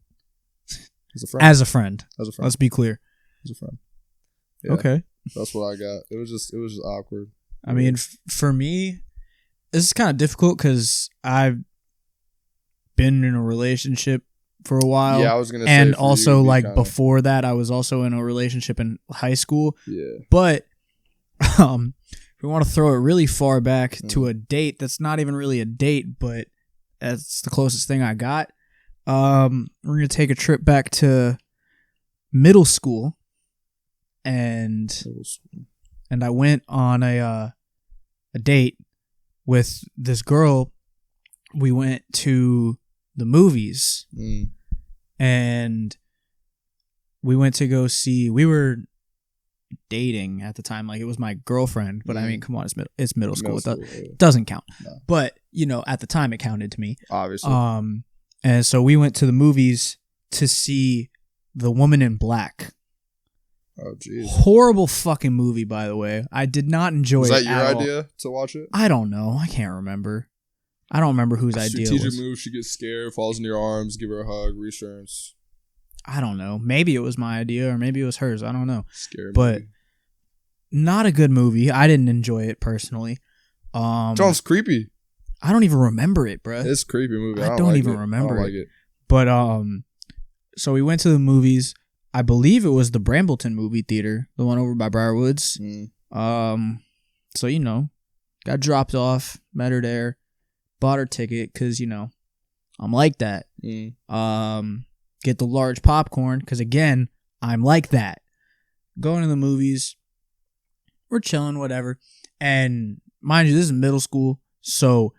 as a friend. As a friend. Let's be clear. As a friend. Yeah, okay. That's what I got. It was just awkward. I mean, for me, this is kind of difficult because I've been in a relationship for a while. Yeah, I was gonna say. And also, before that, I was also in a relationship in high school. Yeah. But if we want to throw it really far back to a date that's not even really a date, but that's the closest thing I got. We're gonna take a trip back to middle school, and I went on a date with this girl. We went to the movies, and we went to go see. We were dating at the time, it was my girlfriend, but I mean, come on, it's middle school. It doesn't count. No. But at the time, it counted to me, obviously. And so we went to the movies to see The Woman in Black. Oh, jeez. Horrible fucking movie, by the way. I did not enjoy it. Was that your idea to watch it? I don't know. I can't remember. I don't remember whose idea it was. Strategic move. She gets scared, falls into your arms, give her a hug, reassurance. I don't know. Maybe it was my idea or maybe it was hers. I don't know. Scary but movie. Not a good movie. I didn't enjoy it personally. Sounds creepy. I don't even remember it, bro. It's a creepy movie. I don't even remember I don't like it. But so we went to the movies. I believe it was the Brambleton movie theater, the one over by Briarwoods. So got dropped off, met her there, bought her ticket because I'm like that. Get the large popcorn because again, I'm like that. Going to the movies, we're chilling, whatever. And mind you, this is middle school, so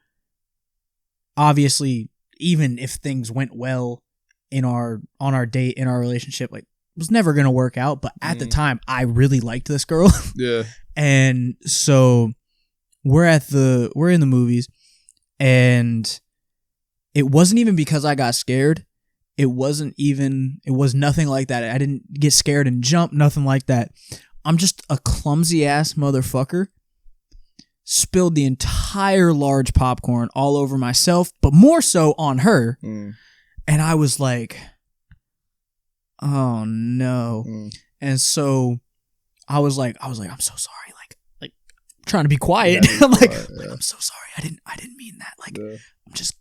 obviously, even if things went well on our date, in our relationship, it was never gonna work out. But at the time, I really liked this girl. Yeah. And so we're in the movies, and it wasn't even because I got scared. It was nothing like that. I didn't get scared and jump, nothing like that. I'm just a clumsy ass motherfucker. Spilled the entire large popcorn all over myself, but more so on her. And I was like, oh no. And so I was like, I'm so sorry. Like trying to be quiet. I'm like, I'm so sorry. I didn't mean that. I'm just,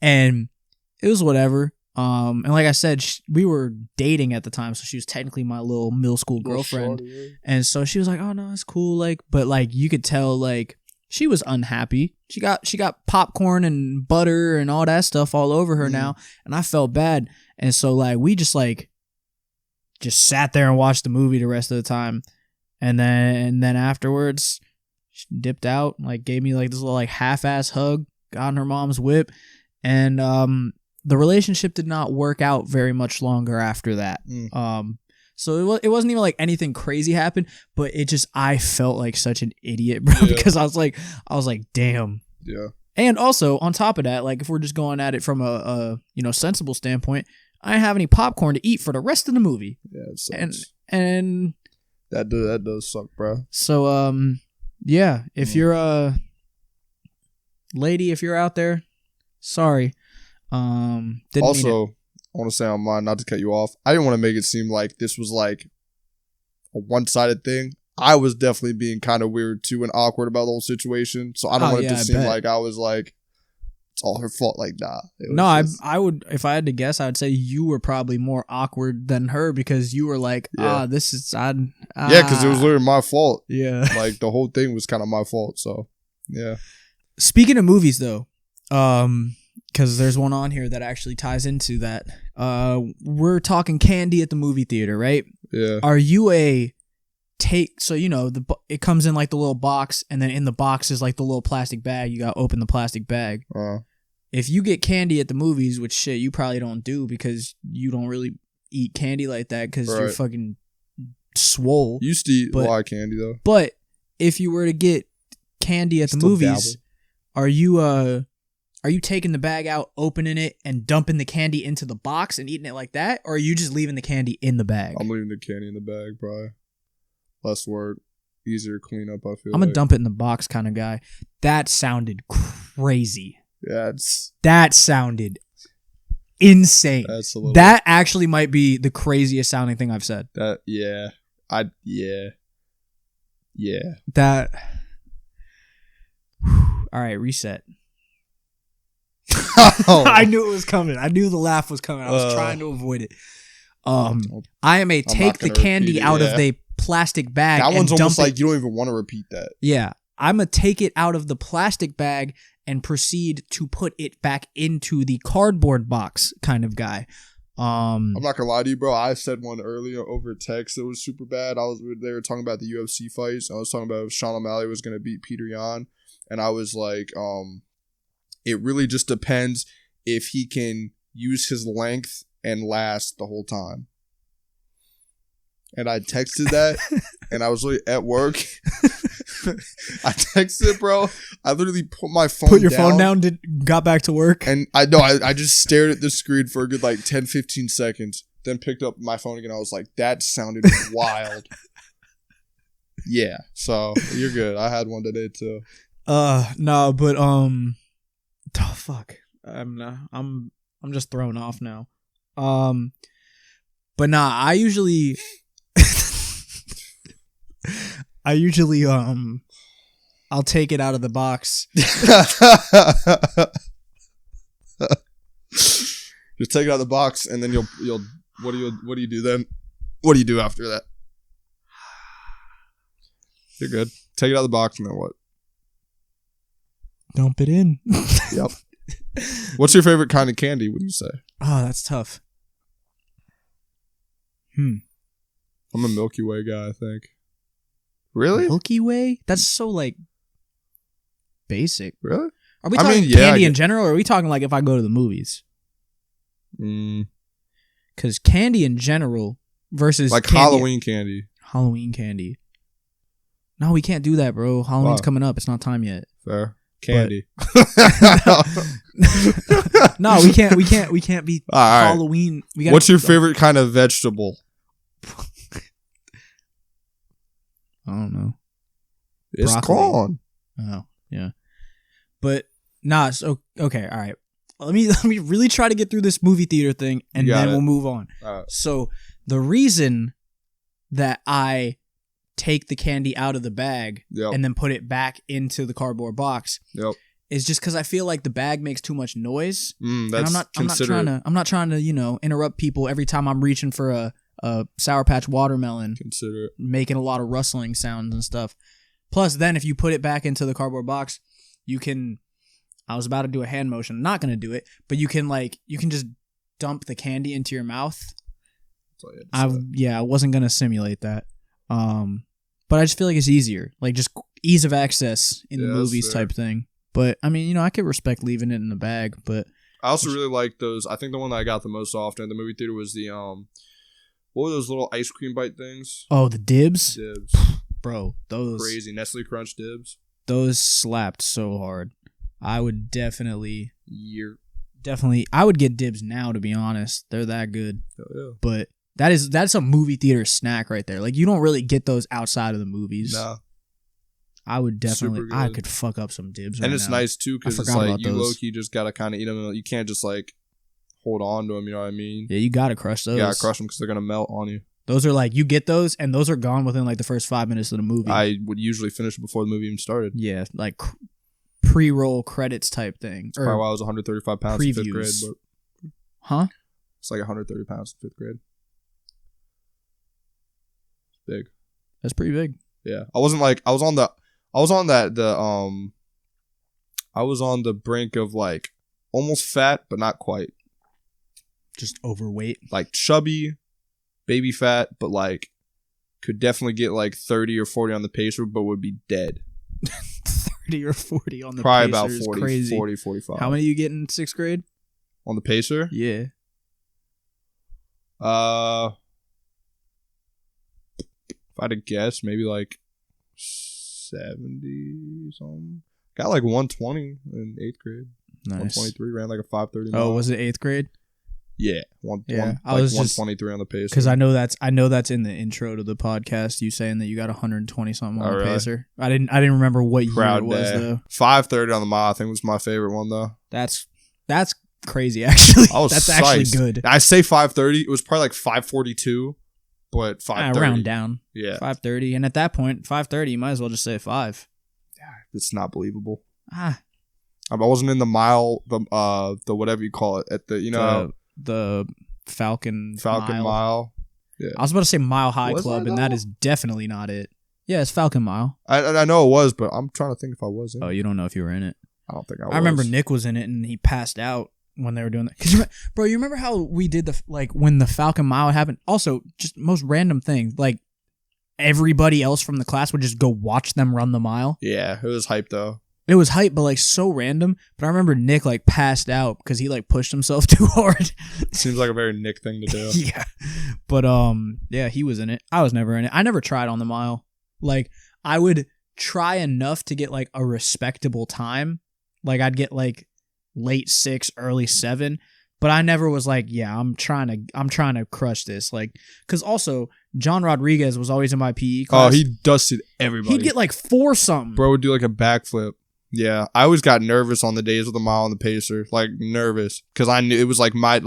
and it was whatever. And like I said, we were dating at the time, so she was technically my little middle school girlfriend. Shorty. And so she was like, "Oh no, it's cool." But you could tell she was unhappy. She got popcorn and butter and all that stuff all over her now, and I felt bad. And so we just sat there and watched the movie the rest of the time, and then afterwards, she dipped out, gave me this little half-ass hug, got in her mom's whip, and the relationship did not work out very much longer after that. So it wasn't even anything crazy happened, but I felt like such an idiot, bro, because I was like, damn. Yeah. And also on top of that, if we're just going at it from a sensible standpoint, I didn't have any popcorn to eat for the rest of the movie. Yeah, it sucks. And that does suck, bro. So yeah, if you're a lady, if you're out there, sorry. Also, I want to say on mine, not to cut you off, I didn't want to make it seem like this was a one-sided thing. I was definitely being kind of weird too and awkward about the whole situation, so I don't want it to seem like I was it's all her fault. Nah. I would, if I had to guess, I would say you were probably more awkward than her because you were this is yeah, because it was literally my fault. Yeah. The whole thing was kind of my fault, so Yeah. Speaking of movies, though, because there's one on here that actually ties into that. We're talking candy at the movie theater, right? Yeah. Are you a take? So it comes in like the little box, and then in the box is like the little plastic bag. You got to open the plastic bag. If you get candy at the movies, which shit you probably don't do because you don't really eat candy like that because you're fucking swole. Used to eat a lot of candy though. But if you were to get candy at the movies, are you taking the bag out, opening it, and dumping the candy into the box and eating it like that, or are you just leaving the candy in the bag? I'm leaving the candy in the bag, probably. Less work, easier to clean up. I feel. I'm a dump it in the box kind of guy. That sounded crazy. Yeah, that sounded insane. That actually might be the craziest sounding thing I've said. Yeah. That. All right, reset. I knew it was coming. I knew the laugh was coming. I was trying to avoid it. I am a take the candy out of the plastic bag. That one's almost like you don't even want to repeat that. Yeah. I'm a take it out of the plastic bag and proceed to put it back into the cardboard box kind of guy. I'm not gonna lie to you, bro. I said one earlier over text that was super bad. They were talking about the UFC fights. I was talking about if Sean O'Malley was gonna beat Peter Yan, and I was like, it really just depends if he can use his length and last the whole time. And I texted that, and I was really at work. I texted, bro. I literally put my phone down. Put your phone down, got back to work. And I just stared at the screen for a good 10-15 seconds. Then picked up my phone again. I was like, that sounded wild. Yeah. So you're good. I had one today too. No, but oh fuck. I'm just thrown off now. But nah, I usually I'll take it out of the box. Just take it out of the box, and then you'll what do you do then? What do you do after that? You're good. Take it out of the box, and then what? Dump it in. Yep. What's your favorite kind of candy? What do you say? Oh, that's tough. I'm a Milky Way guy, I think. Really? Milky Way? That's so basic. Really? Are we talking candy in general, or are we talking if I go to the movies? Because candy in general versus Halloween candy. Halloween candy. No, we can't do that, bro. Halloween's coming up. It's not time yet. Fair. Candy. No, we can't be Halloween. What's your favorite kind of vegetable? I don't know. It's corn. Oh, yeah. But nah, so okay, all right. Let me really try to get through this movie theater thing, and then we'll move on. So the reason that I take the candy out of the bag and then put it back into the cardboard box is just because I feel like the bag makes too much noise. And I'm not trying to interrupt people every time I'm reaching for a Sour Patch watermelon. Consider it. Making a lot of rustling sounds and stuff. Plus, then if you put it back into the cardboard box, you can. I was about to do a hand motion. I'm not gonna do it, but you can just dump the candy into your mouth. I wasn't gonna simulate that. But I just feel like it's easier, just ease of access in the movies type thing. But I mean, I could respect leaving it in the bag, but I also really like those. I think the one that I got the most often in the movie theater was the what were those little ice cream bite things? Oh, the Dibs? Dibs. Bro, those crazy Nestle Crunch Dibs. Those slapped so hard. I would definitely I would get Dibs now, to be honest. They're that good. Oh, yeah. But that's a movie theater snack right there. You don't really get those outside of the movies. No. I would definitely. I could fuck up some Dibs right now. And it's nice too because it's you low-key just gotta kind of eat them. You can't just hold on to them. You know what I mean? Yeah, you gotta crush those. You gotta crush them because they're gonna melt on you. Those are you get those and those are gone within the first 5 minutes of the movie. I would usually finish before the movie even started. Yeah, pre-roll credits type thing. That's probably why I was 135 pounds in 5th grade. But huh? It's 130 pounds in 5th grade. Big. That's pretty big. Yeah, I wasn't I was on the I was on the brink of like almost fat, but not quite. Just overweight. Like chubby, baby fat, but like could definitely get like 30 or 40 on the pacer, but would be dead. 30 or 40 on the Probably pacer about is 40, crazy. 40, 45. How many you get in 6th grade? On the pacer? Yeah. If I had to guess, maybe like 70 something. Got like 120 in 8th grade. Nice. 123, ran like a 5:30 mile. Oh, was it 8th grade? Yeah. I was 123 on the pacer. Because I know that's in the intro to the podcast. You saying that you got 120 something on the pacer. I didn't remember what year it was though. 5:30 on the mile, I think was my favorite one though. That's crazy actually. That's psyched. actually good. I say 5:30. It was probably like 5:42, but 5:30. Round down. Yeah. 5:30, and at that point, 5:30, you might as well just say 5. Yeah, it's not believable. I wasn't in the mile, the whatever you call it at the the Falcon Mile. Yeah. I was about to say Mile High Was Club, I, and that is definitely not it. Yeah, it's Falcon Mile. I know it was, but I'm trying to think if I was in it. Oh, you don't know if you were in it? I don't think I was. I remember Nick was in it, and he passed out when they were doing that. Cause bro, you remember how we did when the Falcon Mile happened? Also, just most random thing, like everybody else from the class would just go watch them run the mile. Yeah, it was hype though. It was hype, but like so random. But I remember Nick like passed out because he like pushed himself too hard. Seems like a very Nick thing to do. Yeah. But yeah, he was in it. I was never in it. I never tried on the mile. Like I would try enough to get like a respectable time. Like I'd get like late 6, early 7. But I never was like, yeah, I'm trying to crush this. Like, because also John Rodriguez was always in my PE class. Oh, he dusted everybody. He'd get like 4 something. Bro would do like a backflip. Yeah, I always got nervous on the days of the mile and the pacer, like nervous, because I knew it was like my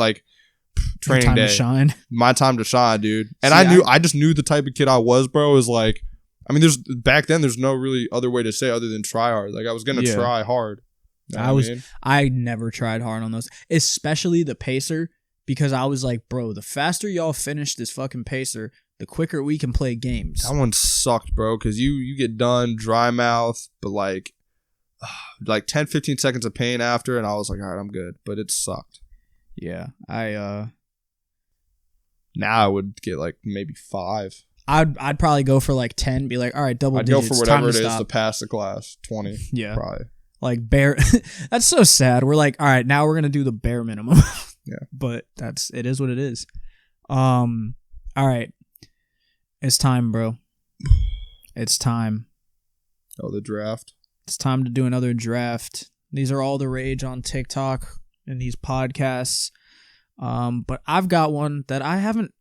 training time day, to shine. My time to shine, dude. And See, I just knew the type of kid I was, bro. Is like, I mean, back then there's no really other way to say other than try hard. Like I was gonna try hard. You know I never tried hard on those, especially the pacer, because I was like, bro, the faster y'all finish this fucking pacer, the quicker we can play games. That one sucked, bro, because you get done dry mouth, but like 10, 15 seconds of pain after, and I was like, all right, I'm good. But it sucked. Yeah, now I would get like maybe 5. I'd probably go for like 10. Be like, all right, double digits. I'd go for whatever it is stop. to pass the class. 20. Yeah, probably. Like bare. That's so sad. We're like, all right, now we're gonna do the bare minimum. Yeah, but it is what it is. All right, it's time, bro. It's time. Oh, the draft. It's time to do another draft. These are all the rage on TikTok and these podcasts. But I've got one that I haven't.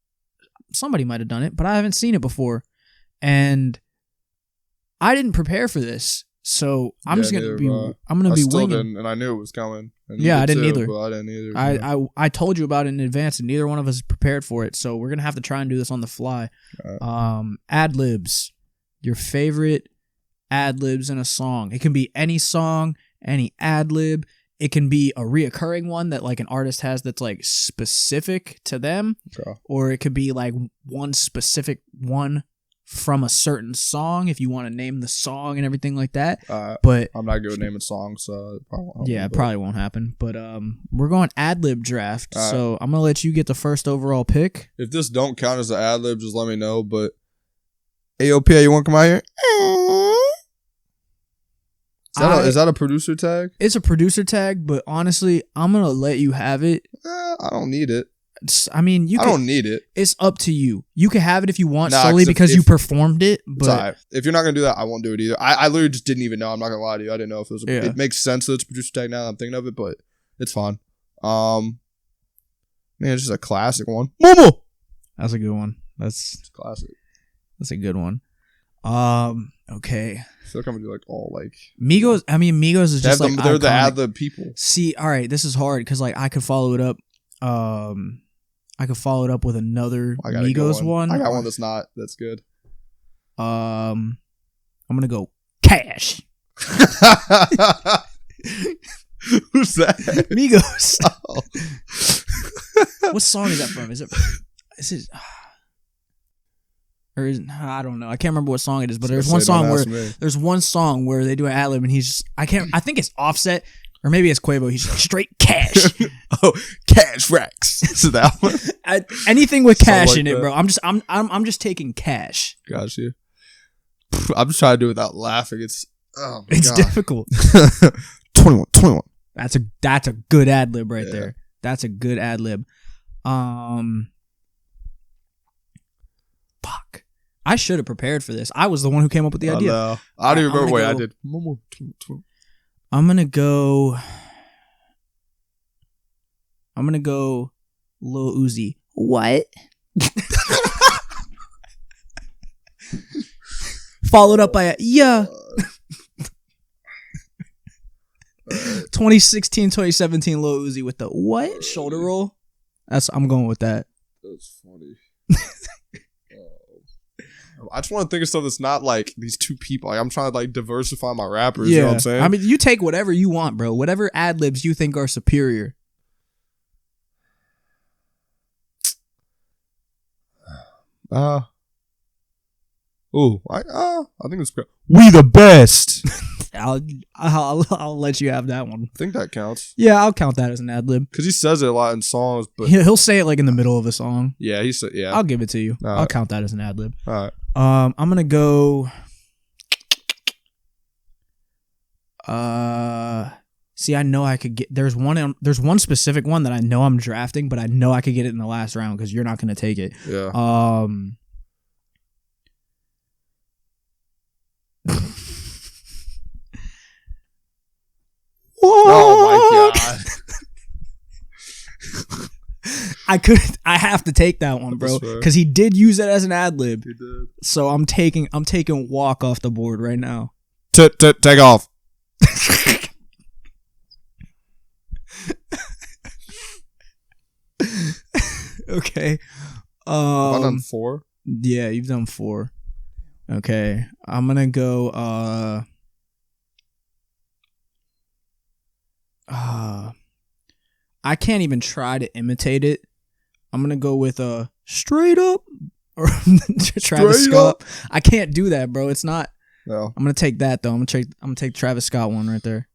Somebody might have done it, but I haven't seen it before, and I didn't prepare for this. So I'm just gonna be. I'm gonna be winging. Didn't, and I knew it was coming. Yeah, I didn't either. But I didn't either. I told you about it in advance, and neither one of us is prepared for it. So we're gonna have to try and do this on the fly. Ad-Libs, your favorite ad-libs in a song. It can be any song, any ad-lib. It can be a reoccurring one that like an artist has that's like specific to them, or it could be like one specific one from a certain song if you want to name the song and everything like that. But I'm not good at naming songs, so it probably won't happen, probably won't happen. But we're going ad-lib draft, so I'm gonna let you get the first overall pick. If this don't count as an ad-lib, just let me know. But AOPA, you want to come out here? Is that a producer tag? It's a producer tag, but honestly, I'm gonna let you have it. I don't need it. I mean, I don't need it. It's up to you. You can have it if you want, solely because you performed it. But if you're not gonna do that, I won't do it either. I literally just didn't even know. I'm not gonna lie to you. I didn't know if it was. It makes sense that it's a producer tag now that I'm thinking of it, but it's fine. Man, it's just a classic one. Momo. That's a good one. It's classic. That's a good one. Okay. I feel like I'm gonna do like all like Migos. I mean, Migos is just like they're the ad-lib people. See, all right, this is hard because like I could follow it up. I could follow it up with another Migos one. I got one that's good. I'm gonna go Cash. Who's that? Migos. Oh. What song is that from? Is it? or I don't know. I can't remember what song it is, but there's one song where they do an ad-lib and he's just, I think it's Offset or maybe it's Quavo. He's like, straight cash. Cash racks. Is that one? Anything with cash in it, bro. I'm just taking cash. Got you. I'm just trying to do it without laughing. It's difficult. 21. That's a good ad-lib right there. That's a good ad-lib. Fuck. I should have prepared for this. I was the one who came up with the idea. No. I don't even remember what I did. I'm gonna go Lil Uzi. What? Followed up by a 2016, 2017 Lil Uzi with the what? Shoulder roll? I'm going with that. That's funny. I just want to think of stuff that's not like these two people. Like, I'm trying to like diversify my rappers. You know what I'm saying? I mean, you take whatever you want, bro. Whatever ad-libs you think are superior. I think it's we the best. I'll let you have that one. I think that counts. Yeah, I'll count that as an ad-lib. Because he says it a lot in songs, but he'll say it like in the middle of a song. Yeah, he said, yeah. I'll give it to you. All I'll right. count that as an ad-lib. All right. I'm gonna go. See, I know I could get. There's one specific one that I know I'm drafting, but I know I could get it in the last round because you're not gonna take it. Yeah. Oh my god. I have to take that one, bro, because he did use it as an ad lib. He did. So I'm taking Walk off the board right now. Take off. Okay. Have I done 4? Yeah, you've done 4. Okay. I'm gonna go I can't even try to imitate it. I'm gonna go with Straight Up or Travis Scott. I can't do that, bro. It's not. No. I'm gonna take that though. I'm gonna take Travis Scott one right there.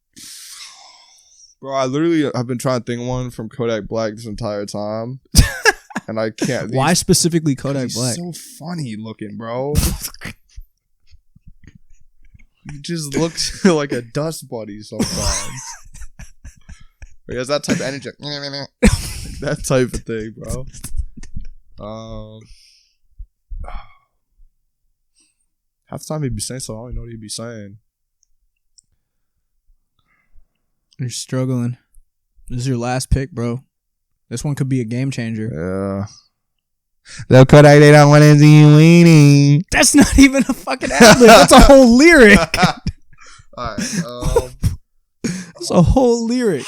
Bro, I literally have been trying to think of one from Kodak Black this entire time, and I can't. Why specifically Kodak Black? So funny looking, bro. He just looks like a dust buddy sometimes. He has that type of energy. That type of thing, bro. Half the time he'd be saying something, I don't even know what he'd be saying. You're struggling. This is your last pick, bro. This one could be a game changer. Yeah. Little Kodak, they don't want to see you winning. That's not even a fucking ad-lib. That's a whole lyric. Alright. That's a whole lyric.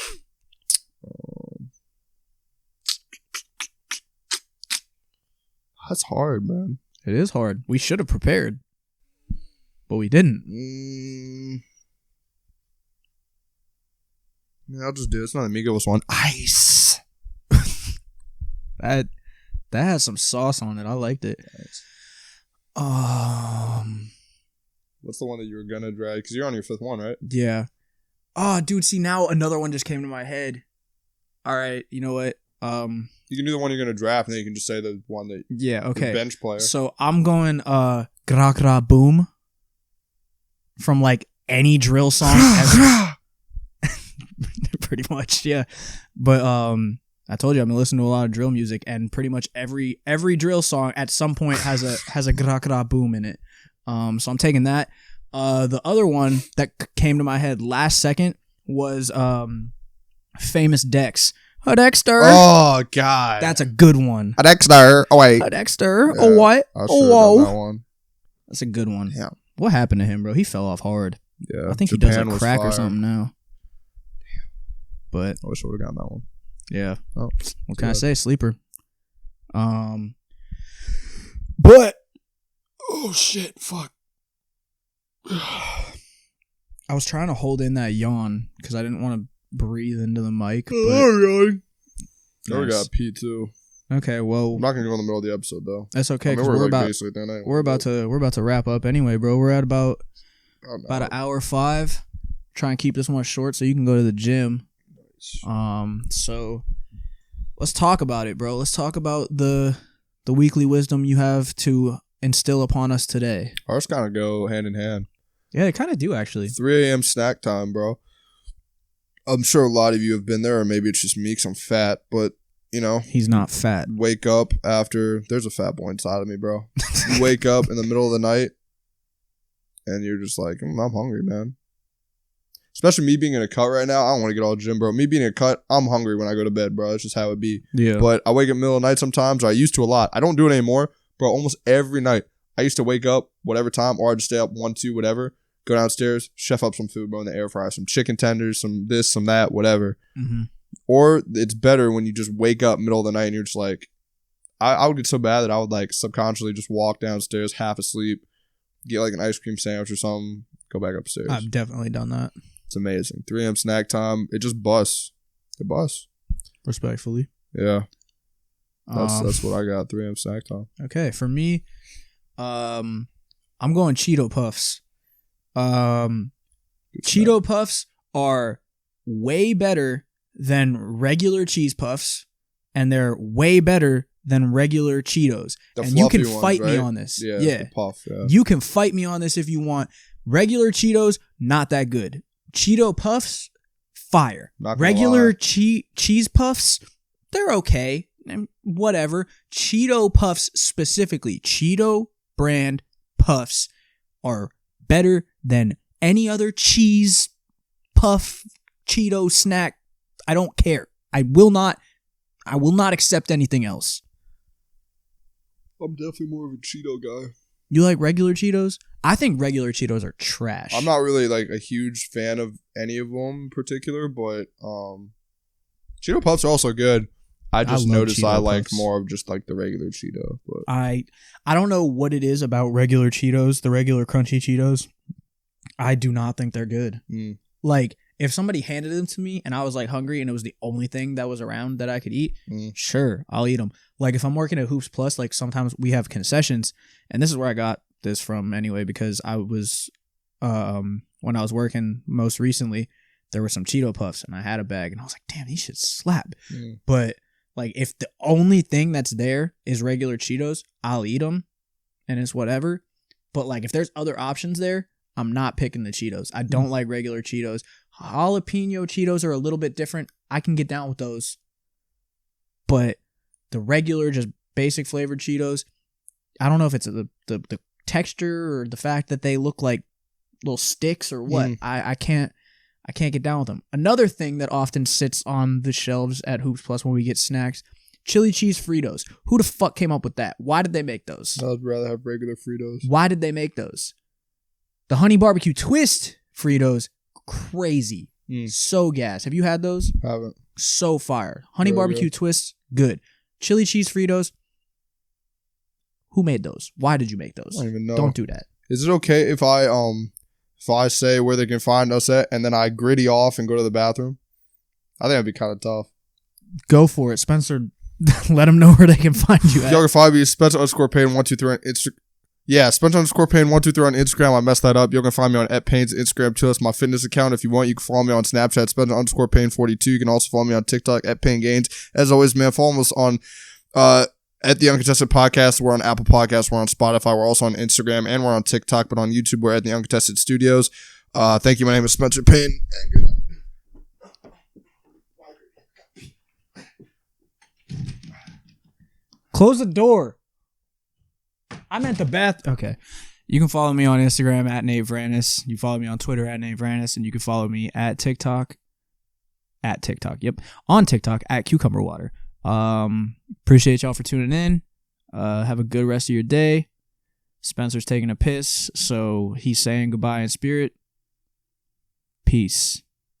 That's hard, man. It is hard. We should have prepared, but we didn't. Yeah, I'll just do it. It's not an Migos one. Ice. That has some sauce on it. I liked it. What's the one that you were gonna drag? Because you're on your 5th one, right? Yeah. Oh, dude. See, now another one just came to my head. All right. You know what? You can do the one you're gonna draft, and then you can just say the one that okay. bench player. So I'm going Gra Gra Boom from like any drill song ever. Pretty much, yeah. But I told you I've been listening to a lot of drill music, and pretty much every drill song at some point has a Gra Gra Boom in it. So I'm taking that. The other one that came to my head last second was Famous Dex. Dexter. Oh god, that's a good one. Dexter. Oh wait, Dexter. Yeah, Oh what? Oh whoa. That one. That's a good one. Yeah. What happened to him, bro? He fell off hard. Yeah. I think Japan he does like crack or something now. But I wish I would have gotten that one. Yeah. Oh, what can I say? Sleeper. But oh shit, fuck. I was trying to hold in that yawn because I didn't want to breathe into the mic. Oh, nice. I got pee too. Okay, well, I'm not gonna go in the middle of the episode though. That's okay. I mean, Cause we're about to wrap up anyway, bro. We're at about an hour 5. Try and keep this one short so you can go to the gym. So let's talk about it, bro. Let's talk about the weekly wisdom you have to instill upon us today. Ours kind of go hand in hand. Yeah, they kind of do actually. 3 a.m. snack time, bro. I'm sure a lot of you have been there, or maybe it's just me because I'm fat, but he's not fat. Wake up after there's a fat boy inside of me, bro. You wake up in the middle of the night and you're just like, I'm hungry, man. Especially me being in a cut right now. I don't want to get all gym, bro. Me being in a cut, I'm hungry when I go to bed, bro. That's just how it be. Yeah. But I wake up in the middle of the night sometimes, or I used to a lot. I don't do it anymore, bro. Almost every night. I used to wake up whatever time, or I'd just stay up 1, 2, whatever. Go downstairs, chef up some food, bro, in the air fryer. Some chicken tenders, some this, some that, whatever. Mm-hmm. Or it's better when you just wake up middle of the night and you're just like, I would get so bad that I would like subconsciously just walk downstairs half asleep, get like an ice cream sandwich or something, go back upstairs. I've definitely done that. It's amazing. 3 a.m. snack time. It just busts. It busts. Respectfully. Yeah. That's what I got. 3 a.m. snack time. Okay. For me, I'm going Cheeto Puffs. Cheeto Puffs are way better than regular cheese puffs, and they're way better than regular Cheetos. And you can fight me on this. Yeah. The puff, yeah. You can fight me on this if you want. Regular Cheetos, not that good. Cheeto Puffs, fire. Regular cheese puffs, they're okay. Whatever. Cheeto Puffs specifically, Cheeto brand puffs are better than any other cheese puff Cheeto snack. I don't care. I will not accept anything else. I'm definitely more of a Cheeto guy. You like regular Cheetos? I think regular Cheetos are trash. I'm not really like a huge fan of any of them in particular, but Cheeto Puffs are also good. I just noticed I like more of just like the regular Cheeto. But I don't know what it is about regular Cheetos, the regular crunchy Cheetos. I do not think they're good. Like, if somebody handed them to me and I was like hungry and it was the only thing that was around that I could eat, sure, I'll eat them. Like, if I'm working at Hoops Plus, like sometimes we have concessions, and this is where I got this from anyway, because I was, when I was working most recently, there were some Cheeto Puffs and I had a bag and I was like, damn, these should slap. But like, if the only thing that's there is regular Cheetos, I'll eat them and it's whatever. But like, if there's other options there, I'm not picking the Cheetos. I don't like regular Cheetos. Jalapeno Cheetos are a little bit different. I can get down with those. But the regular, just basic flavored Cheetos, I don't know if it's the texture or the fact that they look like little sticks or what. I can't get down with them. Another thing that often sits on the shelves at Hoops Plus when we get snacks, chili cheese Fritos. Who the fuck came up with that? Why did they make those? I'd rather have regular Fritos. Why did they make those? The honey barbecue twist Fritos, crazy. So gas. Have you had those? Haven't. So fire. Honey barbecue twist, good. Chili cheese Fritos, who made those? Why did you make those? I don't even know. Don't do that. Is it okay if I say where they can find us at and then I gritty off and go to the bathroom? I think that'd be kind of tough. Go for it, Spencer. Let them know where they can find you at. Y'all can find me Spencer_Payne123 on Instagram. Yeah, Spencer_Payne123 on Instagram. I messed that up. You can find me on @Payne's Instagram too. That's my fitness account. If you want, you can follow me on Snapchat, Spencer_Payne42. You can also follow me on TikTok @PayneGains. As always, man, follow us on at the Uncontested Podcast. We're on Apple Podcasts. We're on Spotify. We're also on Instagram and we're on TikTok. But on YouTube, we're at the Uncontested Studios. Thank you. My name is Spencer Payne. And good night. Close the door. I meant the bath. Okay. You can follow me on Instagram @NateVranis. You follow me on Twitter @NateVranis. And you can follow me at TikTok. Yep. On TikTok @CucumberWater. Appreciate y'all for tuning in. Have a good rest of your day. Spencer's taking a piss, so he's saying goodbye in spirit. Peace.